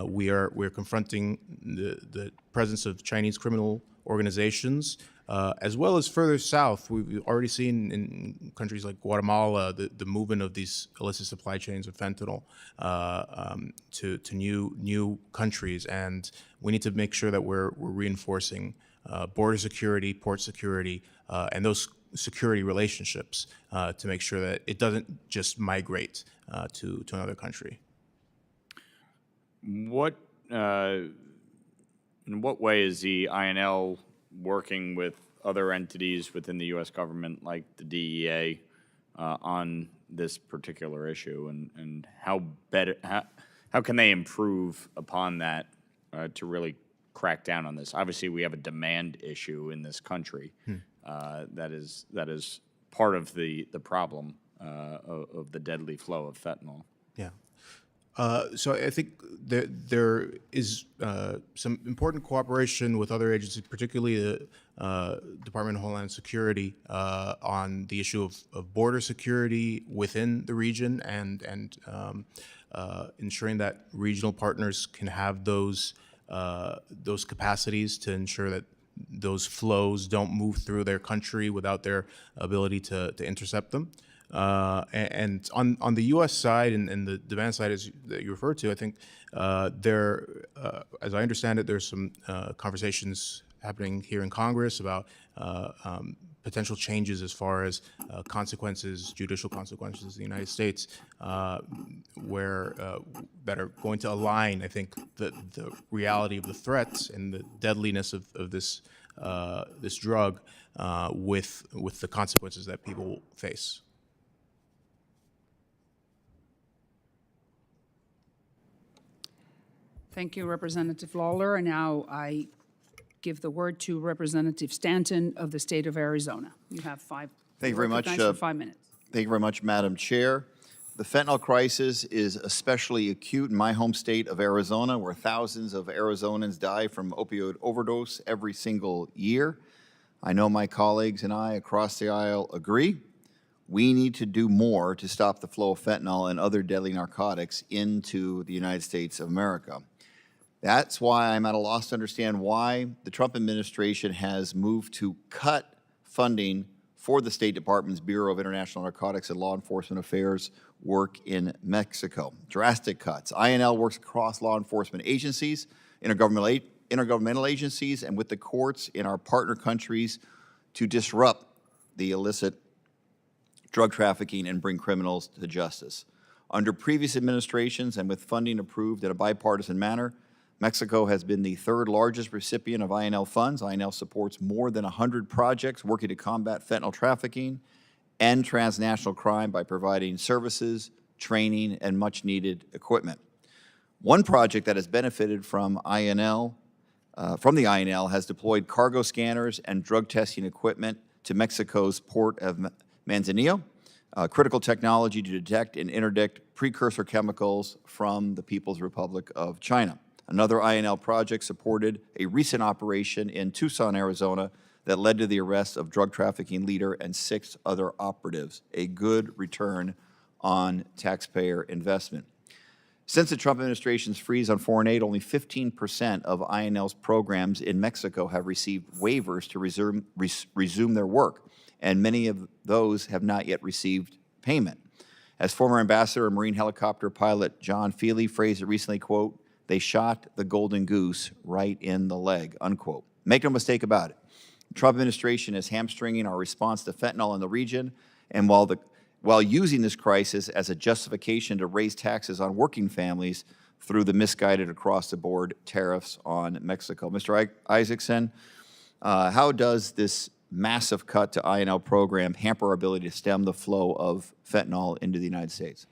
we're confronting the presence of Chinese criminal organizations, as well as further south. We've already seen in countries like Guatemala the movement of these illicit supply chains of fentanyl to new countries, and we need to make sure that we're reinforcing border security, port security, and those security relationships to make sure that it doesn't just migrate to another country. In what way is the INL working with other entities within the U.S. government, like the DEA, on this particular issue, and how can they improve upon that to really crack down on this? Obviously, we have a demand issue in this country that is part of the problem of the deadly flow of fentanyl. Yeah. So I think there is some important cooperation with other agencies, particularly the Department of Homeland Security, on the issue of border security within the region and ensuring that regional partners can have those capacities to ensure that those flows don't move through their country without their ability to intercept them. And on the U.S. side and the demand side, that you referred to, I think as I understand it, there's some conversations happening here in Congress about potential changes as far as consequences, judicial consequences in the United States, that are going to align, I think, the reality of the threats and the deadliness of this this drug with the consequences that people face. Thank you, Representative Lawler. And now I give the word to Representative Stanton of the state of Arizona. You have Thank you very much. recognized for 5 minutes. Thank you very much, Madam Chair. The fentanyl crisis is especially acute in my home state of Arizona, where thousands of Arizonans die from opioid overdose every single year. I know my colleagues and I across the aisle agree. We need to do more to stop the flow of fentanyl and other deadly narcotics into the United States of America. That's why I'm at a loss to understand why the Trump administration has moved to cut funding for the State Department's Bureau of International Narcotics and Law Enforcement Affairs work in Mexico. Drastic cuts. INL works across law enforcement agencies, intergovernmental agencies, and with the courts in our partner countries to disrupt the illicit drug trafficking and bring criminals to justice. Under previous administrations and with funding approved in a bipartisan manner, Mexico has been the third largest recipient of INL funds. INL supports more than 100 projects working to combat fentanyl trafficking and transnational crime by providing services, training, and much-needed equipment. One project that has benefited from the INL has deployed cargo scanners and drug testing equipment to Mexico's port of Manzanillo, critical technology to detect and interdict precursor chemicals from the People's Republic of China. Another INL project supported a recent operation in Tucson, Arizona, that led to the arrest of drug trafficking leader and 6 other operatives, a good return on taxpayer investment. Since the Trump administration's freeze on foreign aid, only 15% of INL's programs in Mexico have received waivers to resume their work, and many of those have not yet received payment. As former ambassador and Marine helicopter pilot John Feely phrased it recently, quote, "They shot the golden goose right in the leg," unquote. Make no mistake about it. The Trump administration is hamstringing our response to fentanyl in the region, and while using this crisis as a justification to raise taxes on working families through the misguided across-the-board tariffs on Mexico. Mr. Isacson, how does this massive cut to INL program hamper our ability to stem the flow of fentanyl into the United States?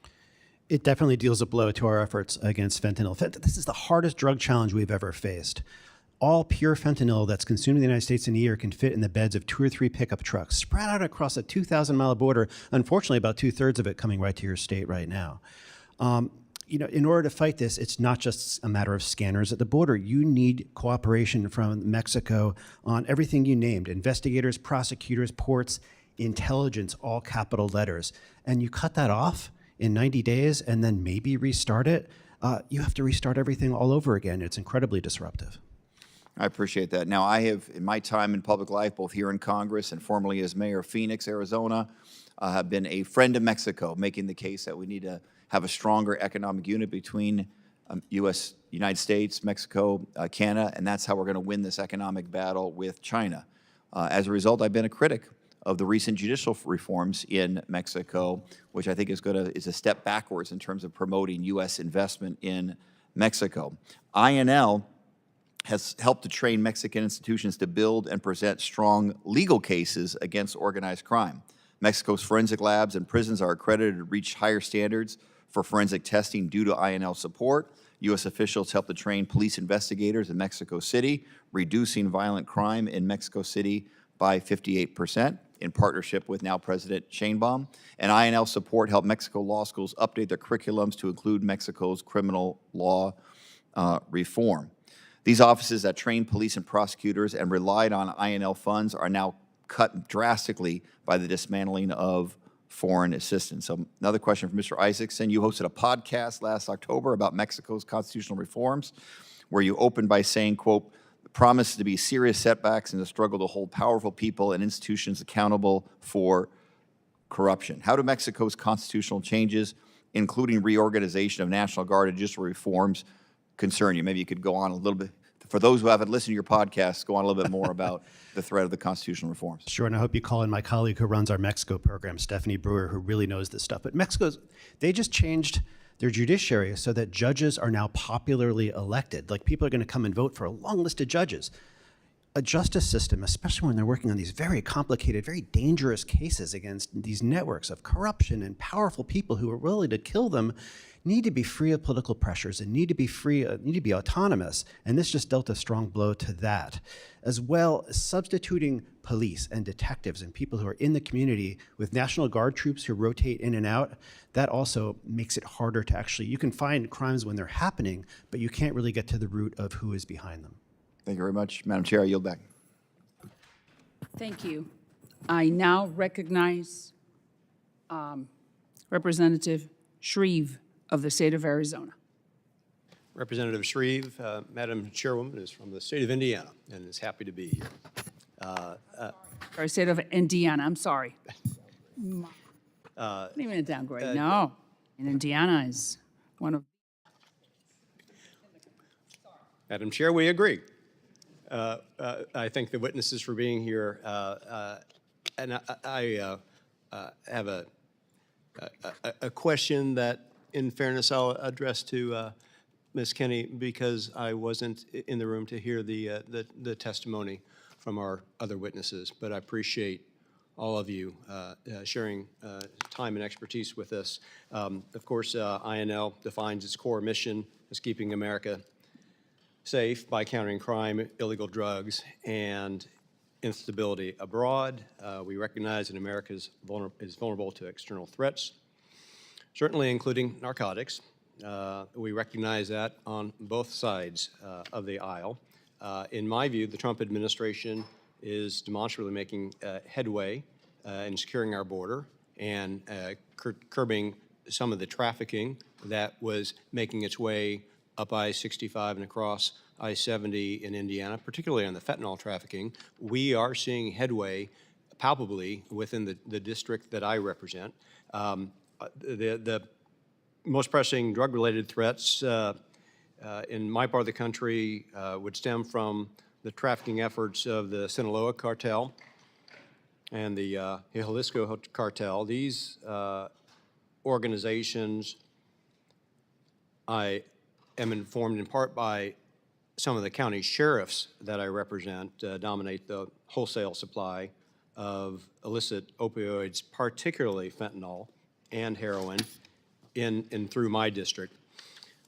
It definitely deals a blow to our efforts against fentanyl. This is the hardest drug challenge we've ever faced. All pure fentanyl that's consumed in the United States in a year can fit in the beds of 2 or 3 pickup trucks, spread out across a 2,000-mile border. Unfortunately, about 2/3 of it coming right to your state right now. In order to fight this, it's not just a matter of scanners at the border. You need cooperation from Mexico on everything you named: investigators, prosecutors, ports, intelligence, all capital letters. And you cut that off in 90 days and then maybe restart it, you have to restart everything all over again. It's incredibly disruptive. I appreciate that. Now, I have, in my time in public life, both here in Congress and formerly as mayor of Phoenix, Arizona, have been a friend of Mexico, making the case that we need to have a stronger economic unit between United States, Mexico, Canada, and that's how we're going to win this economic battle with China. As a result, I've been a critic of the recent judicial reforms in Mexico, which I think is a step backwards in terms of promoting U.S. investment in Mexico. INL has helped to train Mexican institutions to build and present strong legal cases against organized crime. Mexico's forensic labs and prisons are accredited to reach higher standards for forensic testing due to INL support. U.S. officials helped to train police investigators in Mexico City, reducing violent crime in Mexico City by 58%, in partnership with now President Sheinbaum. And INL support helped Mexico law schools update their curriculums to include Mexico's criminal law reform. These offices that train police and prosecutors and relied on INL funds are now cut drastically by the dismantling of foreign assistance. So another question from Mr. Isacson. You hosted a podcast last October about Mexico's constitutional reforms, where you opened by saying, quote, "Promise to be serious setbacks in the struggle to hold powerful people and institutions accountable for corruption. How do Mexico's constitutional changes, including reorganization of National Guard and judicial reforms, concern you? Maybe you could go on a little bit. For those who haven't listened to your podcast, go on a little bit more about the threat of the constitutional reforms. Sure, and I hope you call in my colleague who runs our Mexico program, Stephanie Brewer, who really knows this stuff. But they just changed their judiciary so that judges are now popularly elected. Like, people are going to come and vote for a long list of judges. A justice system, especially when they're working on these very complicated, very dangerous cases against these networks of corruption and powerful people who are willing to kill them, need to be free of political pressures and need to be autonomous. And this just dealt a strong blow to that. As well, substituting police and detectives and people who are in the community with National Guard troops who rotate in and out, that also makes it harder to actually, you can find crimes when they're happening, but you can't really get to the root of who is behind them. Thank you very much. Madam Chair, I yield back. Thank you. I now recognize Representative Shreve of the state of Arizona. Representative Shreve, Madam Chairwoman, is from the state of Indiana and is happy to be here. Or state of Indiana, I'm sorry. Not even a downgrade, no. And Indiana is one of. Madam Chair, we agree. I thank the witnesses for being here, and I have a question that, in fairness, I'll address to Ms. Kenney, because I wasn't in the room to hear the testimony from our other witnesses, but I appreciate all of you sharing time and expertise with us. Of course, INL defines its core mission as keeping America safe by countering crime, illegal drugs, and instability abroad. We recognize that America is vulnerable to external threats, certainly including narcotics. We recognize that on both sides of the aisle. In my view, the Trump administration is demonstrably making headway in securing our border and curbing some of the trafficking that was making its way up I-65 and across I-70 in Indiana, particularly on the fentanyl trafficking. We are seeing headway palpably within the district that I represent. The most pressing drug-related threats in my part of the country would stem from the trafficking efforts of the Sinaloa cartel and the Jalisco cartel. These organizations, I am informed in part by some of the county sheriffs that I represent, dominate the wholesale supply of illicit opioids, particularly fentanyl and heroin, in and through my district.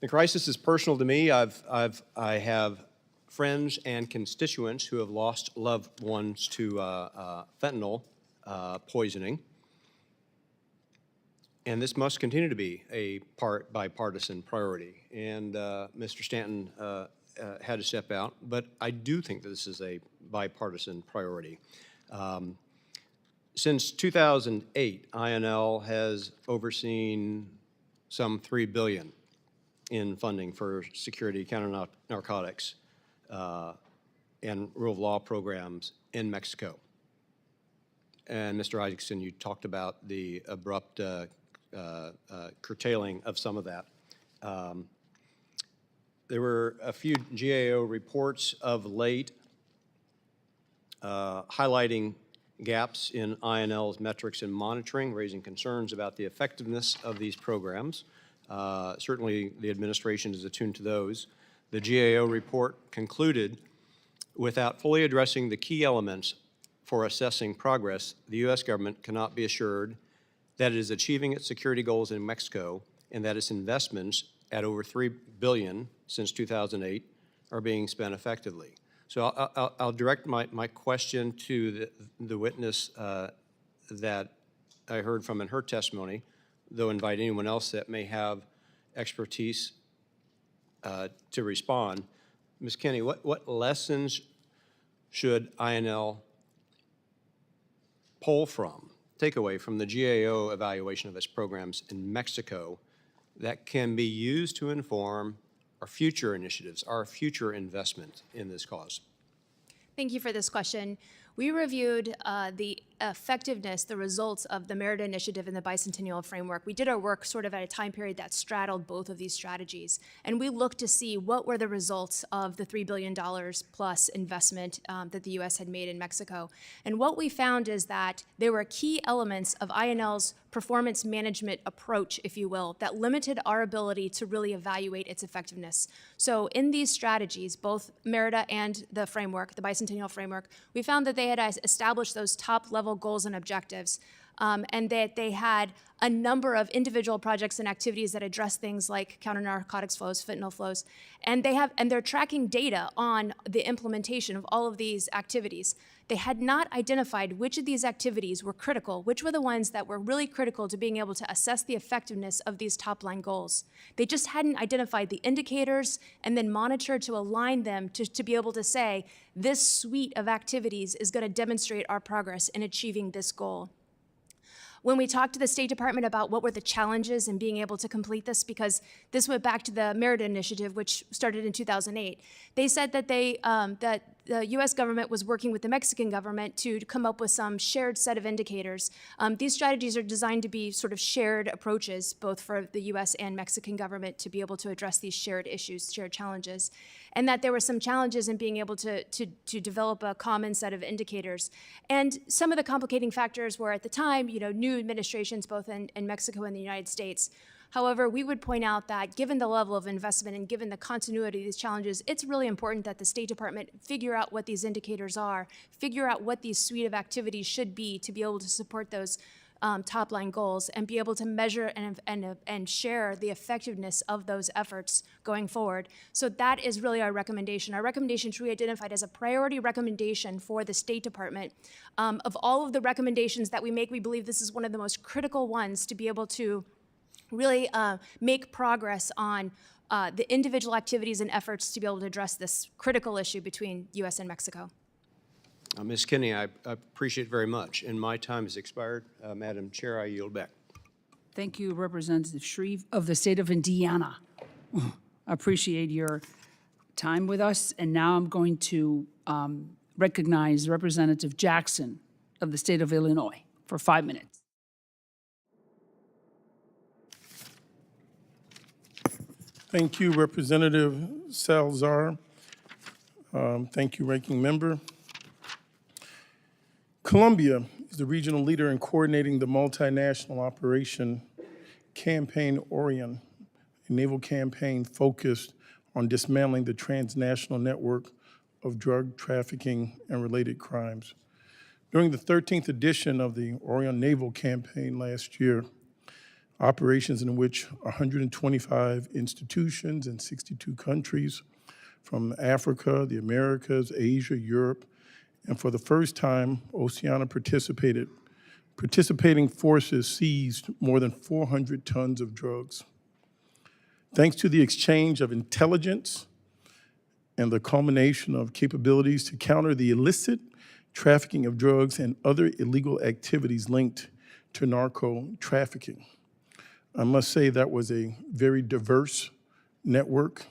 The crisis is personal to me. I have friends and constituents who have lost loved ones to fentanyl poisoning. And this must continue to be a bipartisan priority. And Mr. Stanton had to step out, but I do think that this is a bipartisan priority. Since 2008, INL has overseen some $3 billion in funding for security, counter narcotics, and rule of law programs in Mexico. And Mr. Isacson, you talked about the abrupt curtailing of some of that. There were a few GAO reports of late highlighting gaps in INL's metrics and monitoring, raising concerns about the effectiveness of these programs. Certainly, the administration is attuned to those. The GAO report concluded, without fully addressing the key elements for assessing progress, the U.S. government cannot be assured that it is achieving its security goals in Mexico and that its investments at over $3 billion since 2008 are being spent effectively. So I'll direct my question to the witness that I heard from in her testimony, though invite anyone else that may have expertise to respond. Ms. Kenney, what lessons should INL take away from the GAO evaluation of its programs in Mexico that can be used to inform our future initiatives, our future investment in this cause? Thank you for this question. We reviewed the effectiveness, the results of the Merit Initiative and the Bicentennial Framework. We did our work sort of at a time period that straddled both of these strategies. And we looked to see what were the results of the $3 billion plus investment that the U.S. had made in Mexico. And what we found is that there were key elements of INL's performance management approach, if you will, that limited our ability to really evaluate its effectiveness. So in these strategies, both Merida and the framework, the Bicentennial Framework, we found that they had established those top-level goals and objectives, and that they had a number of individual projects and activities that address things like counter-narcotics flows, fentanyl flows, and they're tracking data on the implementation of all of these activities. They had not identified which of these activities were critical, which were the ones that were really critical to being able to assess the effectiveness of these top-line goals. They just hadn't identified the indicators and then monitored to align them to be able to say, this suite of activities is going to demonstrate our progress in achieving this goal. When we talked to the State Department about what were the challenges in being able to complete this, because this went back to the Merit Initiative, which started in 2008, they said that that the U.S. government was working with the Mexican government to come up with some shared set of indicators. These strategies are designed to be sort of shared approaches, both for the U.S. and Mexican government, to be able to address these shared issues, shared challenges, and that there were some challenges in being able to develop a common set of indicators. And some of the complicating factors were, at the time, new administrations both in Mexico and the United States. However, we would point out that given the level of investment and given the continuity of these challenges, it's really important that the State Department figure out what these indicators are, figure out what these suite of activities should be to be able to support those top-line goals and be able to measure and share the effectiveness of those efforts going forward. So that is really our recommendation. Our recommendation is really identified as a priority recommendation for the State Department. Of all of the recommendations that we make, we believe this is one of the most critical ones to be able to really make progress on the individual activities and efforts to be able to address this critical issue between U.S. and Mexico. Ms. Kenney, I appreciate it very much, and my time has expired. Madam Chair, I yield back. Thank you, Representative Shreve of the state of Indiana. I appreciate your time with us, and now I'm going to recognize Representative Jackson of the state of Illinois for 5 minutes. Thank you, Representative Salazar. Thank you, Ranking Member. Colombia is the regional leader in coordinating the multinational operation Campaign Orion, a naval campaign focused on dismantling the transnational network of drug trafficking and related crimes. During the 13th edition of the Orion Naval Campaign last year, operations in which 125 institutions in 62 countries from Africa, the Americas, Asia, Europe, and for the first time, Oceania participated. Participating forces seized more than 400 tons of drugs. Thanks to the exchange of intelligence and the culmination of capabilities to counter the illicit trafficking of drugs and other illegal activities linked to narco trafficking. I must say that was a very diverse network.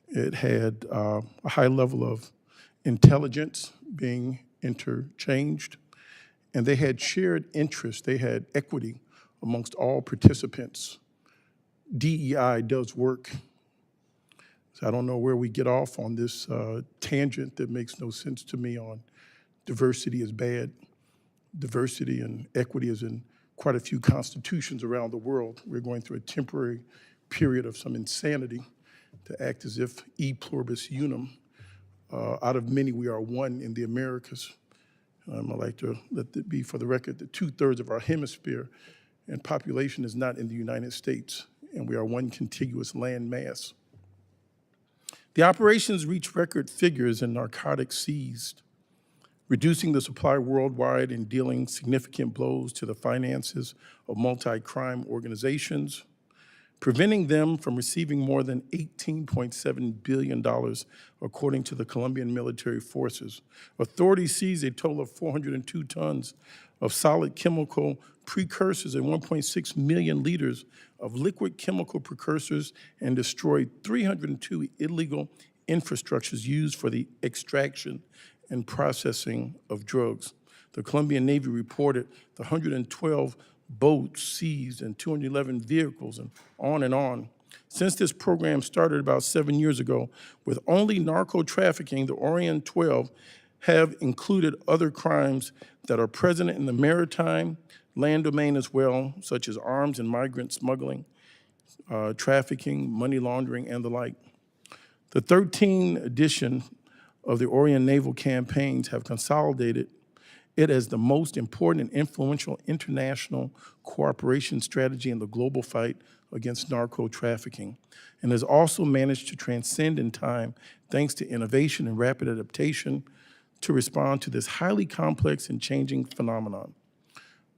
It had a high level of intelligence being interchanged, and they had shared interests. They had equity amongst all participants. DEI does work. So I don't know where we get off on this tangent that makes no sense to me on diversity is bad. Diversity and equity is in quite a few constitutions around the world. We're going through a temporary period of some insanity to act as if e pluribus unum. Out of many, we are one in the Americas. I'd like to let it be for the record that 2/3 of our hemisphere and population is not in the United States, and we are one contiguous land mass. The operations reached record figures in narcotics seized, reducing the supply worldwide and dealing significant blows to the finances of multi-crime organizations, preventing them from receiving more than $18.7 billion, according to the Colombian military forces. Authorities seized a total of 402 tons of solid chemical precursors and 1.6 million liters of liquid chemical precursors and destroyed 302 illegal infrastructures used for the extraction and processing of drugs. The Colombian Navy reported the 112 boats seized and 211 vehicles and on and on. Since this program started about 7 years ago, with only narco trafficking, the Orion 12 have included other crimes that are present in the maritime land domain as well, such as arms and migrant smuggling, trafficking, money laundering, and the like. The 13th edition of the Orion Naval Campaigns have consolidated it as the most important and influential international cooperation strategy in the global fight against narco trafficking, and has also managed to transcend in time thanks to innovation and rapid adaptation to respond to this highly complex and changing phenomenon.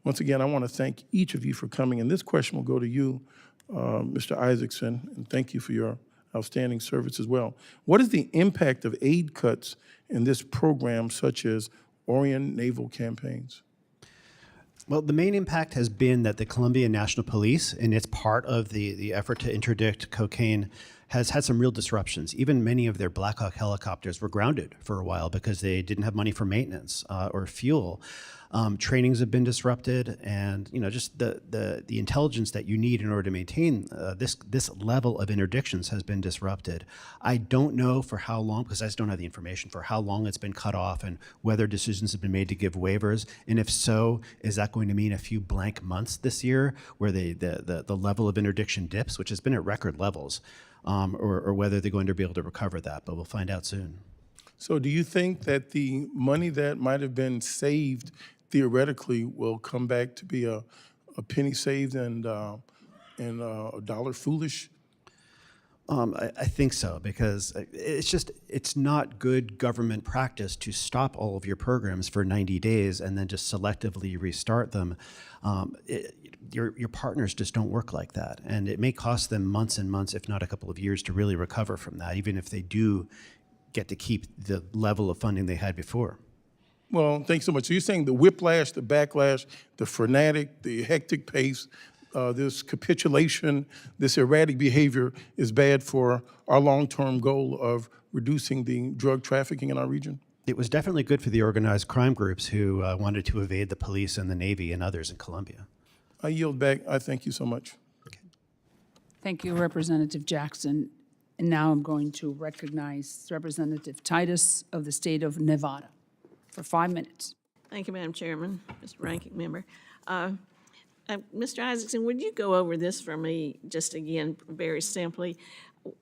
Once again, I want to thank each of you for coming, and this question will go to you, Mr. Isacson, and thank you for your outstanding service as well. What is the impact of aid cuts in this program, such as Orion Naval Campaigns? Well, the main impact has been that the Colombian National Police, in its part of the effort to interdict cocaine, has had some real disruptions. Even many of their Black Hawk helicopters were grounded for a while because they didn't have money for maintenance or fuel. Trainings have been disrupted, and just the intelligence that you need in order to maintain this level of interdictions has been disrupted. I don't know for how long, because I just don't have the information for how long it's been cut off and whether decisions have been made to give waivers. And if so, is that going to mean a few blank months this year where the level of interdiction dips, which has been at record levels, or whether they're going to be able to recover that? But we'll find out soon. So do you think that the money that might have been saved theoretically will come back to be a penny saved and a dollar foolish? I think so, because it's not good government practice to stop all of your programs for 90 days and then just selectively restart them. Your partners just don't work like that, and it may cost them months and months, if not a couple of years, to really recover from that, even if they do get to keep the level of funding they had before. Well, thanks so much. So you're saying the whiplash, the backlash, the frenetic, the hectic pace, this capitulation, this erratic behavior is bad for our long-term goal of reducing the drug trafficking in our region? It was definitely good for the organized crime groups who wanted to evade the police and the Navy and others in Colombia. I yield back. I thank you so much. Thank you, Representative Jackson. And now I'm going to recognize Representative Titus of the state of Nevada for 5 minutes. Thank you, Madam Chairman, Mr. Ranking Member. Mr. Isacson, would you go over this for me just again very simply?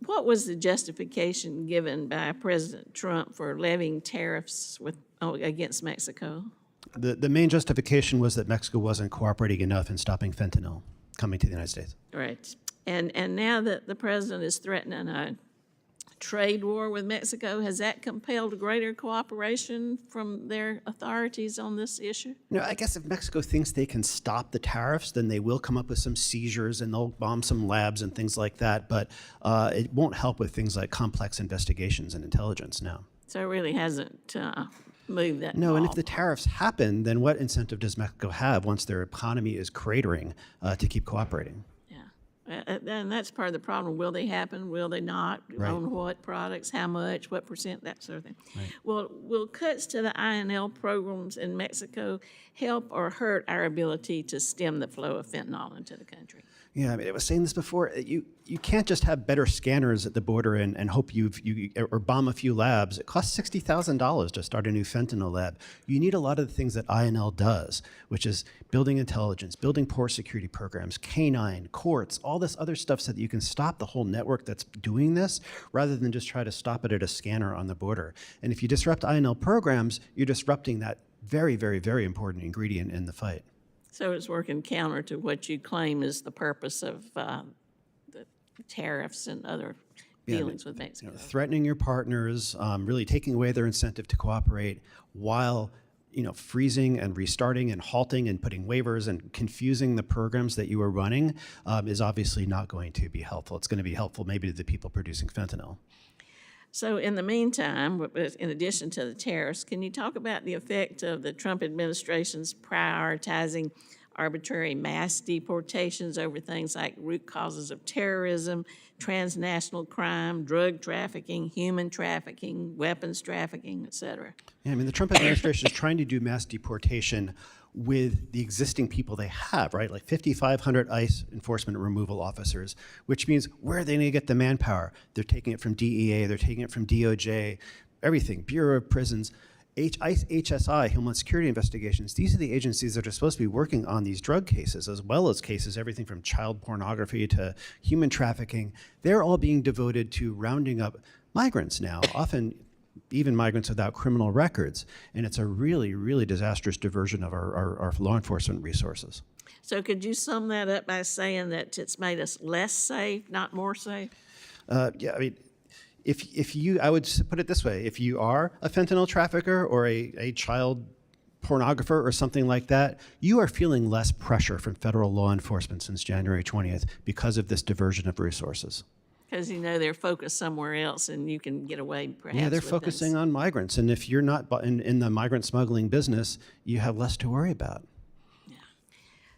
What was the justification given by President Trump for levying tariffs against Mexico? The main justification was that Mexico wasn't cooperating enough in stopping fentanyl coming to the United States. Right. And now that the president is threatening a trade war with Mexico, has that compelled greater cooperation from their authorities on this issue? I guess if Mexico thinks they can stop the tariffs, then they will come up with some seizures and they'll bomb some labs and things like that. But it won't help with things like complex investigations and intelligence now. So it really hasn't moved that. No, and if the tariffs happen, then what incentive does Mexico have once their economy is cratering to keep cooperating? And that's part of the problem. Will they happen? Will they not? Right. On what products? How much? What percent? That sort of thing. Right. Well, will cuts to the INL programs in Mexico help or hurt our ability to stem the flow of fentanyl into the country? Yeah, I mean, I was saying this before. You can't just have better scanners at the border and hope or bomb a few labs. It costs $60,000 to start a new fentanyl lab. You need a lot of the things that INL does, which is building intelligence, building port security programs, canine, courts, all this other stuff so that you can stop the whole network that's doing this rather than just try to stop it at a scanner on the border. And if you disrupt INL programs, you're disrupting that very, very, very important ingredient in the fight. So it's working counter to what you claim is the purpose of the tariffs and other dealings with Mexico. Threatening your partners, really taking away their incentive to cooperate while freezing and restarting and halting and putting waivers and confusing the programs that you are running is obviously not going to be helpful. It's going to be helpful maybe to the people producing fentanyl. So in the meantime, in addition to the tariffs, can you talk about the effect of the Trump administration's prioritizing arbitrary mass deportations over things like root causes of terrorism, transnational crime, drug trafficking, human trafficking, weapons trafficking, et cetera. Yeah, I mean, the Trump administration is trying to do mass deportation with the existing people they have, right? Like 5,500 ICE enforcement and removal officers, which means where are they going to get the manpower? They're taking it from DEA, they're taking it from DOJ, everything, Bureau of Prisons. ICE, HSI, Homeland Security Investigations, these are the agencies that are supposed to be working on these drug cases, as well as cases, everything from child pornography to human trafficking. They're all being devoted to rounding up migrants now, often even migrants without criminal records. And it's a really, really disastrous diversion of our law enforcement resources. So could you sum that up by saying that it's made us less safe, not more safe? Yeah, I mean, if you, I would put it this way, if you are a fentanyl trafficker or a child pornographer or something like that, you are feeling less pressure from federal law enforcement since January 20th because of this diversion of resources. Because they're focused somewhere else and you can get away perhaps. Yeah, they're with focusing this. on migrants. And if you're not in the migrant smuggling business, you have less to worry about.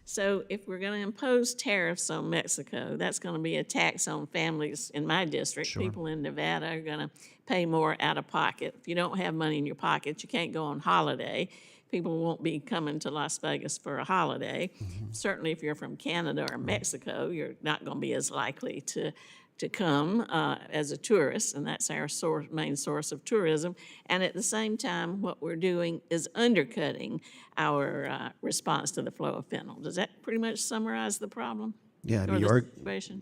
So if we're going to impose tariffs on Mexico, that's going to be a tax on families in my district. Sure. People in Nevada are going to pay more out of pocket. If you don't have money in your pocket, you can't go on holiday. People won't be coming to Las Vegas for a holiday. Mm-hmm. Certainly if you're from Canada or Mexico, you're not going to be as likely to come as a tourist, and that's our main source of tourism. And at the same time, what we're doing is undercutting our response to the flow of fentanyl. Does that pretty much summarize the problem? Yeah, I Or mean, the situation?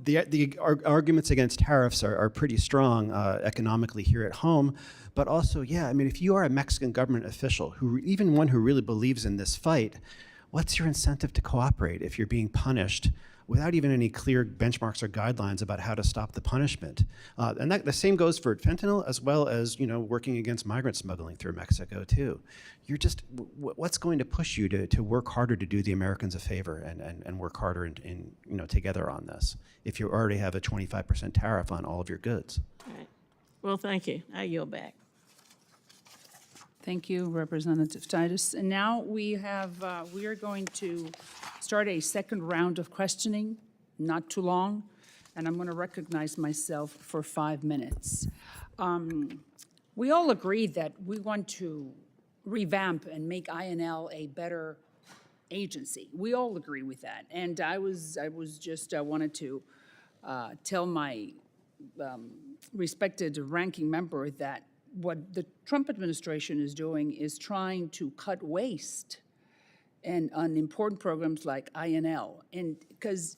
the arguments against tariffs are pretty strong economically here at home, but also, yeah, I mean, if you are a Mexican government official, even one who really believes in this fight, what's your incentive to cooperate if you're being punished without even any clear benchmarks or guidelines about how to stop the punishment? And the same goes for fentanyl, as well as working against migrant smuggling through Mexico too. You're just, what's going to push you to work harder to do the Americans a favor and work harder together on this if you already have a 25% tariff on all of your goods? All right. Well, thank you. I yield back. Thank you, Representative Titus. And now we are going to start a second round of questioning, not too long, and I'm going to recognize myself for 5 minutes. We all agree that we want to revamp and make INL a better agency. We all agree with that. And I wanted to tell my respected ranking member that what the Trump administration is doing is trying to cut waste and on important programs like INL. And because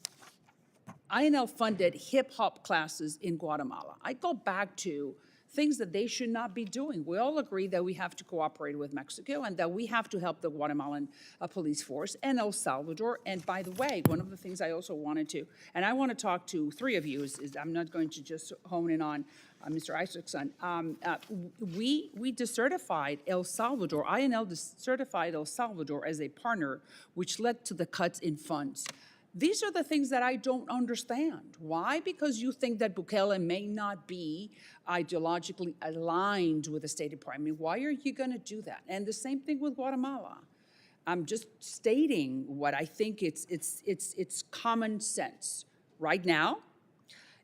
INL funded hip hop classes in Guatemala. I go back to things that they should not be doing. We all agree that we have to cooperate with Mexico and that we have to help the Guatemalan police force and El Salvador. And by the way, one of the things I also wanted to, and I want to talk to three of you, is I'm not going to just hone in on Mr. Isacson. We decertified El Salvador, INL decertified El Salvador as a partner, which led to the cuts in funds. These are the things that I don't understand. Why? Because you think that Bukele may not be ideologically aligned with the State Department. Why are you going to do that? And the same thing with Guatemala. I'm just stating what I think it's common sense. Right now,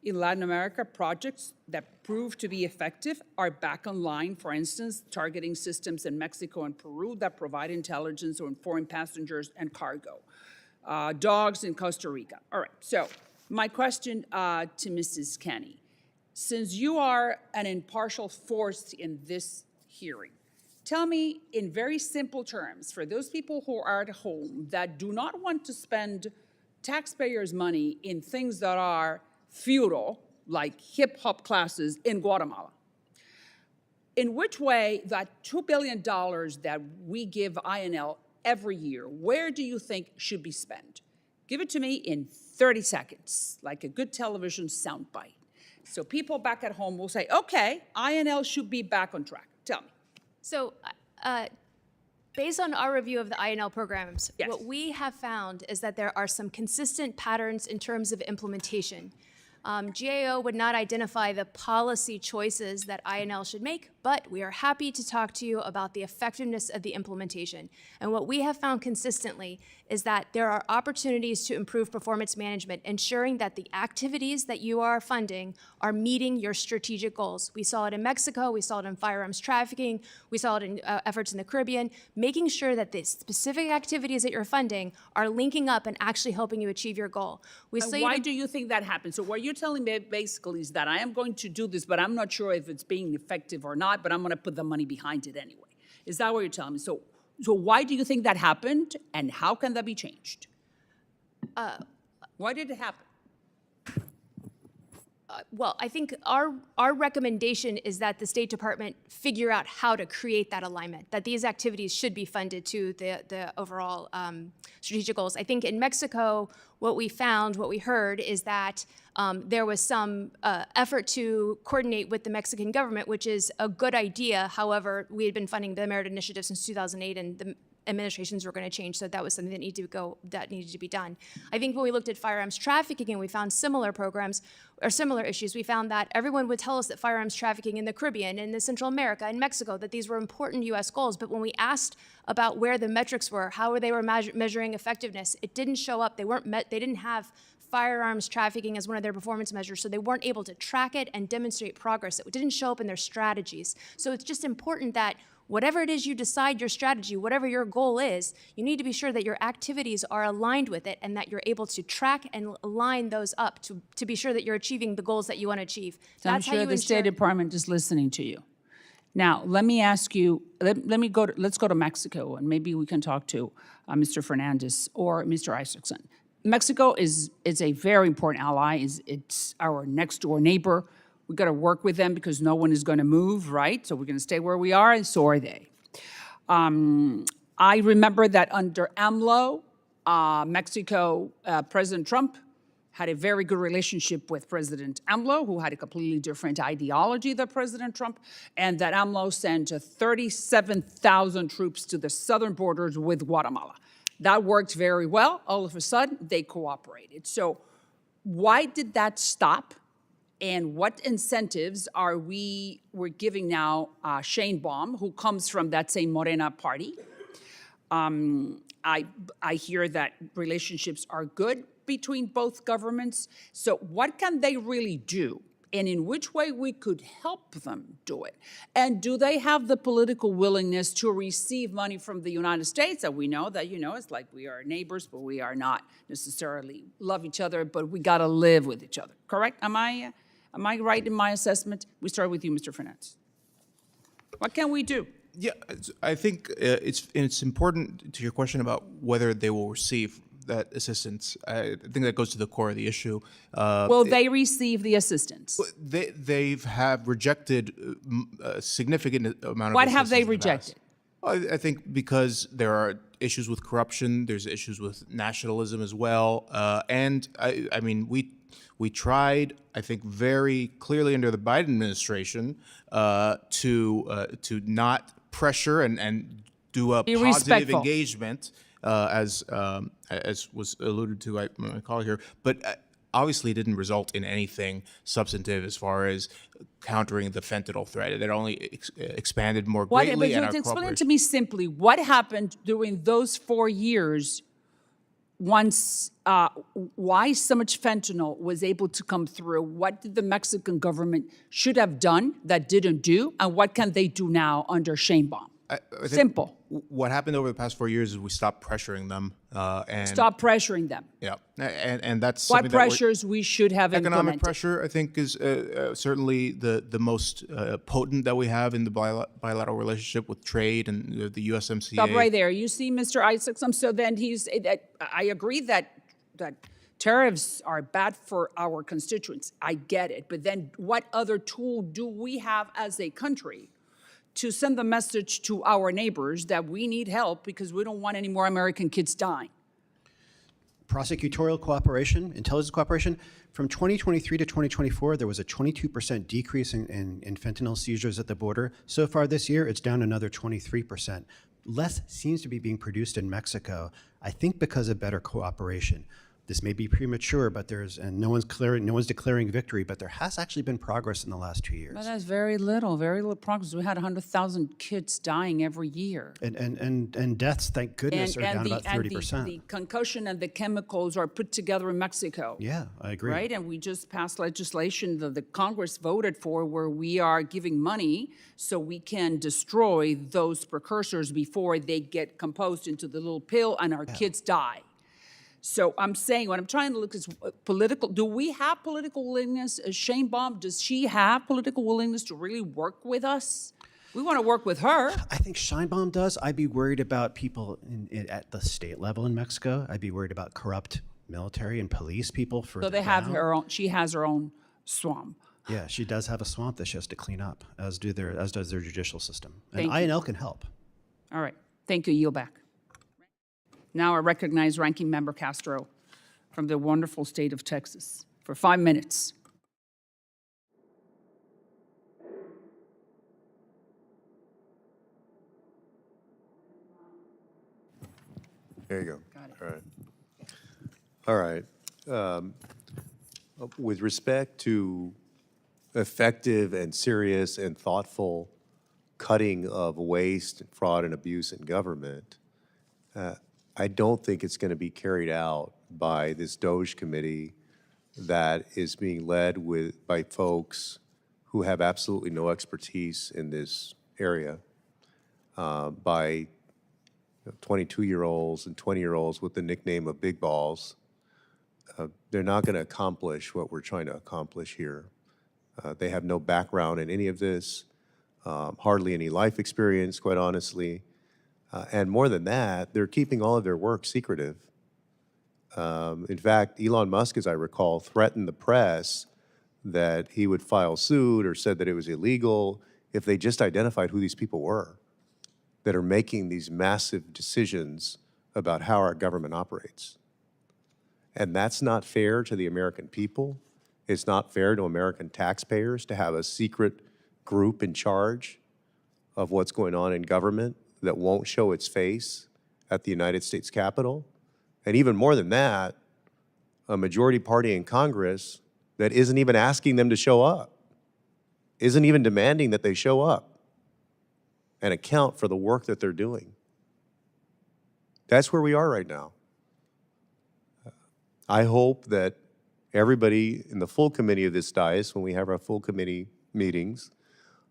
in Latin America, projects that prove to be effective are back online. For instance, targeting systems in Mexico and Peru that provide intelligence on foreign passengers and cargo. Dogs in Costa Rica. All right, so my question to Mrs. Kenney. Since you are an impartial force in this hearing, tell me in very simple terms, for those people who are at home that do not want to spend taxpayers' money in things that are futile, like hip-hop classes in Guatemala, in which way that $2 billion that we give INL every year, where do you think should be spent? Give it to me in 30 seconds, like a good television soundbite. So people back at home will say, okay, INL should be back on track. Tell me. So based on our review of the INL programs, Yes. what we have found is that there are some consistent patterns in terms of implementation. GAO would not identify the policy choices that INL should make, but we are happy to talk to you about the effectiveness of the implementation. And what we have found consistently is that there are opportunities to improve performance management, ensuring that the activities that you are funding are meeting your strategic goals. We saw it in Mexico, we saw it in firearms trafficking, we saw it in efforts in the Caribbean, making sure that the specific activities that you're funding are linking up and actually helping you achieve your goal. We And saw why do you think that happens? So what you're telling me basically is that I am going to do this, but I'm not sure if it's being effective or not, but I'm going to put the money behind it anyway. Is that what you're telling me? So why do you think that happened, and how can that be changed? Why did it happen? Well, I think our recommendation is that the State Department figure out how to create that alignment, that these activities should be funded to the overall strategic goals. I think in Mexico, what we heard is that there was some effort to coordinate with the Mexican government, which is a good idea. However, we had been funding the Merit Initiative since 2008, and the administrations were going to change, so that was something that needed to be done. I think when we looked at firearms trafficking and we found similar programs or similar issues, we found that everyone would tell us that firearms trafficking in the Caribbean, in the Central America, in Mexico, that these were important U.S. goals. But when we asked about where the metrics were, how they were measuring effectiveness, it didn't show up. They didn't have firearms trafficking as one of their performance measures, so they weren't able to track it and demonstrate progress. It didn't show up in their strategies. So it's just important that whatever it is you decide your strategy, whatever your goal is, you need to be sure that your activities are aligned with it and that you're able to track and align those up to be sure that you're achieving the goals that you want to achieve. So I'm sure the State Department is listening to you. Now, let me ask you, let's go to Mexico, and maybe we can talk to Mr. Fernandez or Mr. Isacson. Mexico is a very important ally. It's our next door neighbor. We've got to work with them because no one is going to move, right? So we're going to stay where we are, and so are they. I remember that under AMLO, Mexico, President Trump had a very good relationship with President AMLO, who had a completely different ideology than President Trump, and that AMLO sent 37,000 troops to the southern borders with Guatemala. That worked very well. All of a sudden, they cooperated. So why did that stop? And what incentives we're giving now Shane Baum, who comes from that same Morena party? I hear that relationships are good between both governments. So what can they really do? And in which way we could help them do it? And do they have the political willingness to receive money from the United States? And we know that, it's like we are neighbors, but we are not necessarily love each other, but we got to live with each other. Correct? Am I right in my assessment? We start with you, Mr. Fernandez. What can we do? Yeah, I think it's important to your question about whether they will receive that assistance. I think that goes to the core of the issue. Will they receive the assistance? They have rejected a significant amount of What have they assistance in the past. rejected? I think because there are issues with corruption, there's issues with nationalism as well, and I mean we tried, I think, very clearly under the Biden administration to not pressure and do a Be positive respectful. engagement, as was alluded to by my colleague here, but obviously it didn't result in anything substantive as far as countering the fentanyl threat. It only expanded more greatly. And our Explain it to me simply. What happened during those 4 years once, why so much fentanyl was able to come through? What did the Mexican government should have done that didn't do? And what can they do now under Shane Baum? I think Simple. What happened over the past 4 years is we stopped pressuring them. And Stop pressuring them. Yeah, and that's What something that we're- pressures we should have Economic implemented? pressure, I think, is certainly the most potent that we have in the bilateral relationship with trade and the USMCA. Stop right there. You see, Mr. Isacson, so then I agree that tariffs are bad for our constituents. I get it. But then what other tool do we have as a country to send the message to our neighbors that we need help because we don't want any more American kids dying? Prosecutorial cooperation, intelligence cooperation. From 2023 to 2024, there was a 22% decrease in fentanyl seizures at the border. So far this year, it's down another 23%. Less seems to be being produced in Mexico, I think because of better cooperation. This may be premature, but and no one's declaring victory, but there has actually been progress in the last 2 years. But that's very little progress. We had 100,000 kids dying every year. And deaths, thank goodness, are down about 30%. The concussion and the chemicals are put together in Mexico. Yeah, I agree. Right, and we just passed legislation that the Congress voted for where we are giving money so we can destroy those precursors before they get composed into the little pill and our kids die. So I'm saying, what I'm trying to look is political. Do we have political willingness? Shane Baum, does she have political willingness to really work with us? We want to work with her. I think Scheinbaum does. I'd be worried about people at the state level in Mexico. I'd be worried about corrupt military and police people. So they have her own. She has her own swamp. Yeah, she does have a swamp that she has to clean up, as does their judicial system. And Thank you. INL can help. All right. Thank you. Yield back. Now I recognize Ranking Member Castro from the wonderful state of Texas for 5 minutes. There you go. Got it. All right. All right. With respect to effective and serious and thoughtful cutting of waste, fraud, and abuse in government, I don't think it's going to be carried out by this DOJ committee that is being led by folks who have absolutely no expertise in this area, by 22-year-olds and 20-year-olds with the nickname of Big Balls. They're not going to accomplish what we're trying to accomplish here. They have no background in any of this, hardly any life experience, quite honestly. And more than that, they're keeping all of their work secretive. In fact, Elon Musk, as I recall, threatened the press that he would file suit or said that it was illegal if they just identified who these people were that are making these massive decisions about how our government operates. And that's not fair to the American people. It's not fair to American taxpayers to have a secret group in charge of what's going on in government that won't show its face at the United States Capitol. And even more than that, a majority party in Congress that isn't even asking them to show up, isn't even demanding that they show up and account for the work that they're doing. That's where we are right now. I hope that everybody in the full committee of this dais, when we have our full committee meetings,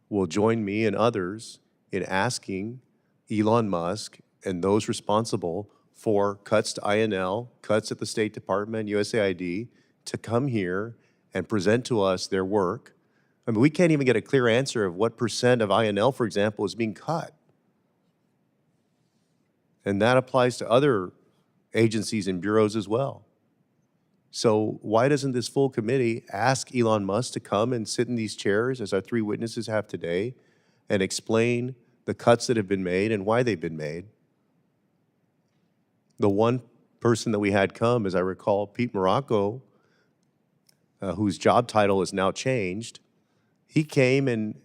will join me and others in asking Elon Musk and those responsible for cuts to INL, cuts at the State Department, USAID, to come here and present to us their work. I mean, we can't even get a clear answer of what percent of INL, for example, is being cut. And that applies to other agencies and bureaus as well. So why doesn't this full committee ask Elon Musk to come and sit in these chairs, as our three witnesses have today, and explain the cuts that have been made and why they've been made? The one person that we had come, as I recall, Pete Morocco, whose job title is now changed, he came and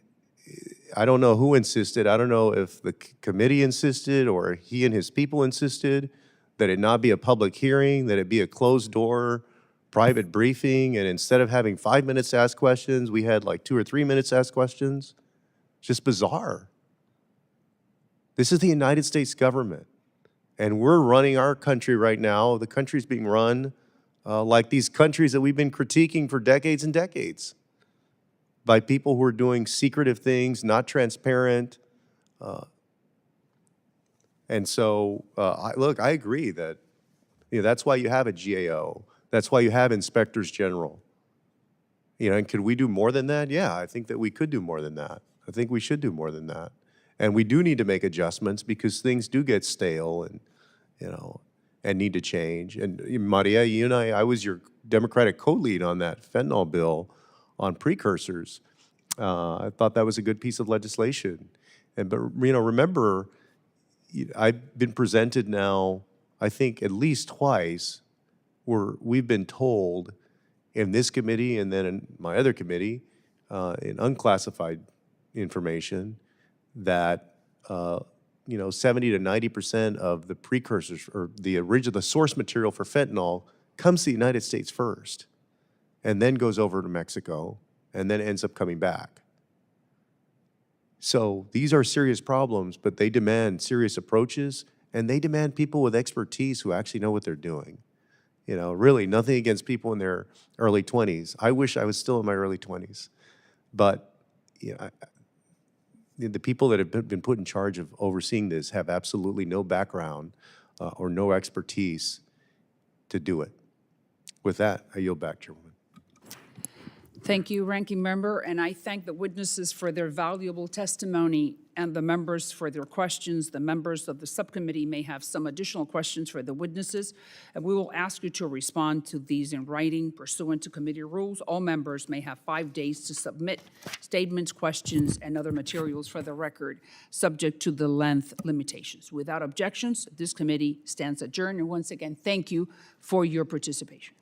I don't know who insisted, I don't know if the committee insisted or he and his people insisted that it not be a public hearing, that it be a closed door, private briefing, and instead of having 5 minutes to ask questions, we had like 2 or 3 minutes to ask questions. It's just bizarre. This is the United States government, and we're running our country right now. The country's being run like these countries that we've been critiquing for decades and decades, by people who are doing secretive things, not transparent. And so, look, I agree that that's why you have a GAO. That's why you have inspectors general. And could we do more than that? Yeah, I think that we could do more than that. I think we should do more than that. And we do need to make adjustments because things do get stale and, and need to change. And Maria, you and I was your Democratic co-lead on that fentanyl bill on precursors. I thought that was a good piece of legislation. But remember, I've been presented now, I think at least twice, where we've been told in this committee and then in my other committee, in unclassified information, that 70 to 90% of the precursors or the source material for fentanyl comes to the United States first, and then goes over to Mexico, and then ends up coming back. So these are serious problems, but they demand serious approaches, and they demand people with expertise who actually know what they're doing. You know, really, nothing against people in their early 20s. I wish I was still in my early 20s. But you know, the people that have been put in charge of overseeing this have absolutely no background or no expertise to do it. With that, I yield back, Chairwoman. Thank you, Ranking Member, and I thank the witnesses for their valuable testimony and the members for their questions. The members of the subcommittee may have some additional questions for the witnesses, and we will ask you to respond to these in writing pursuant to committee rules. All members may have 5 days to submit statements, questions, and other materials for the record, subject to the length limitations. Without objections, this committee stands adjourned, and once again, thank you for your participation.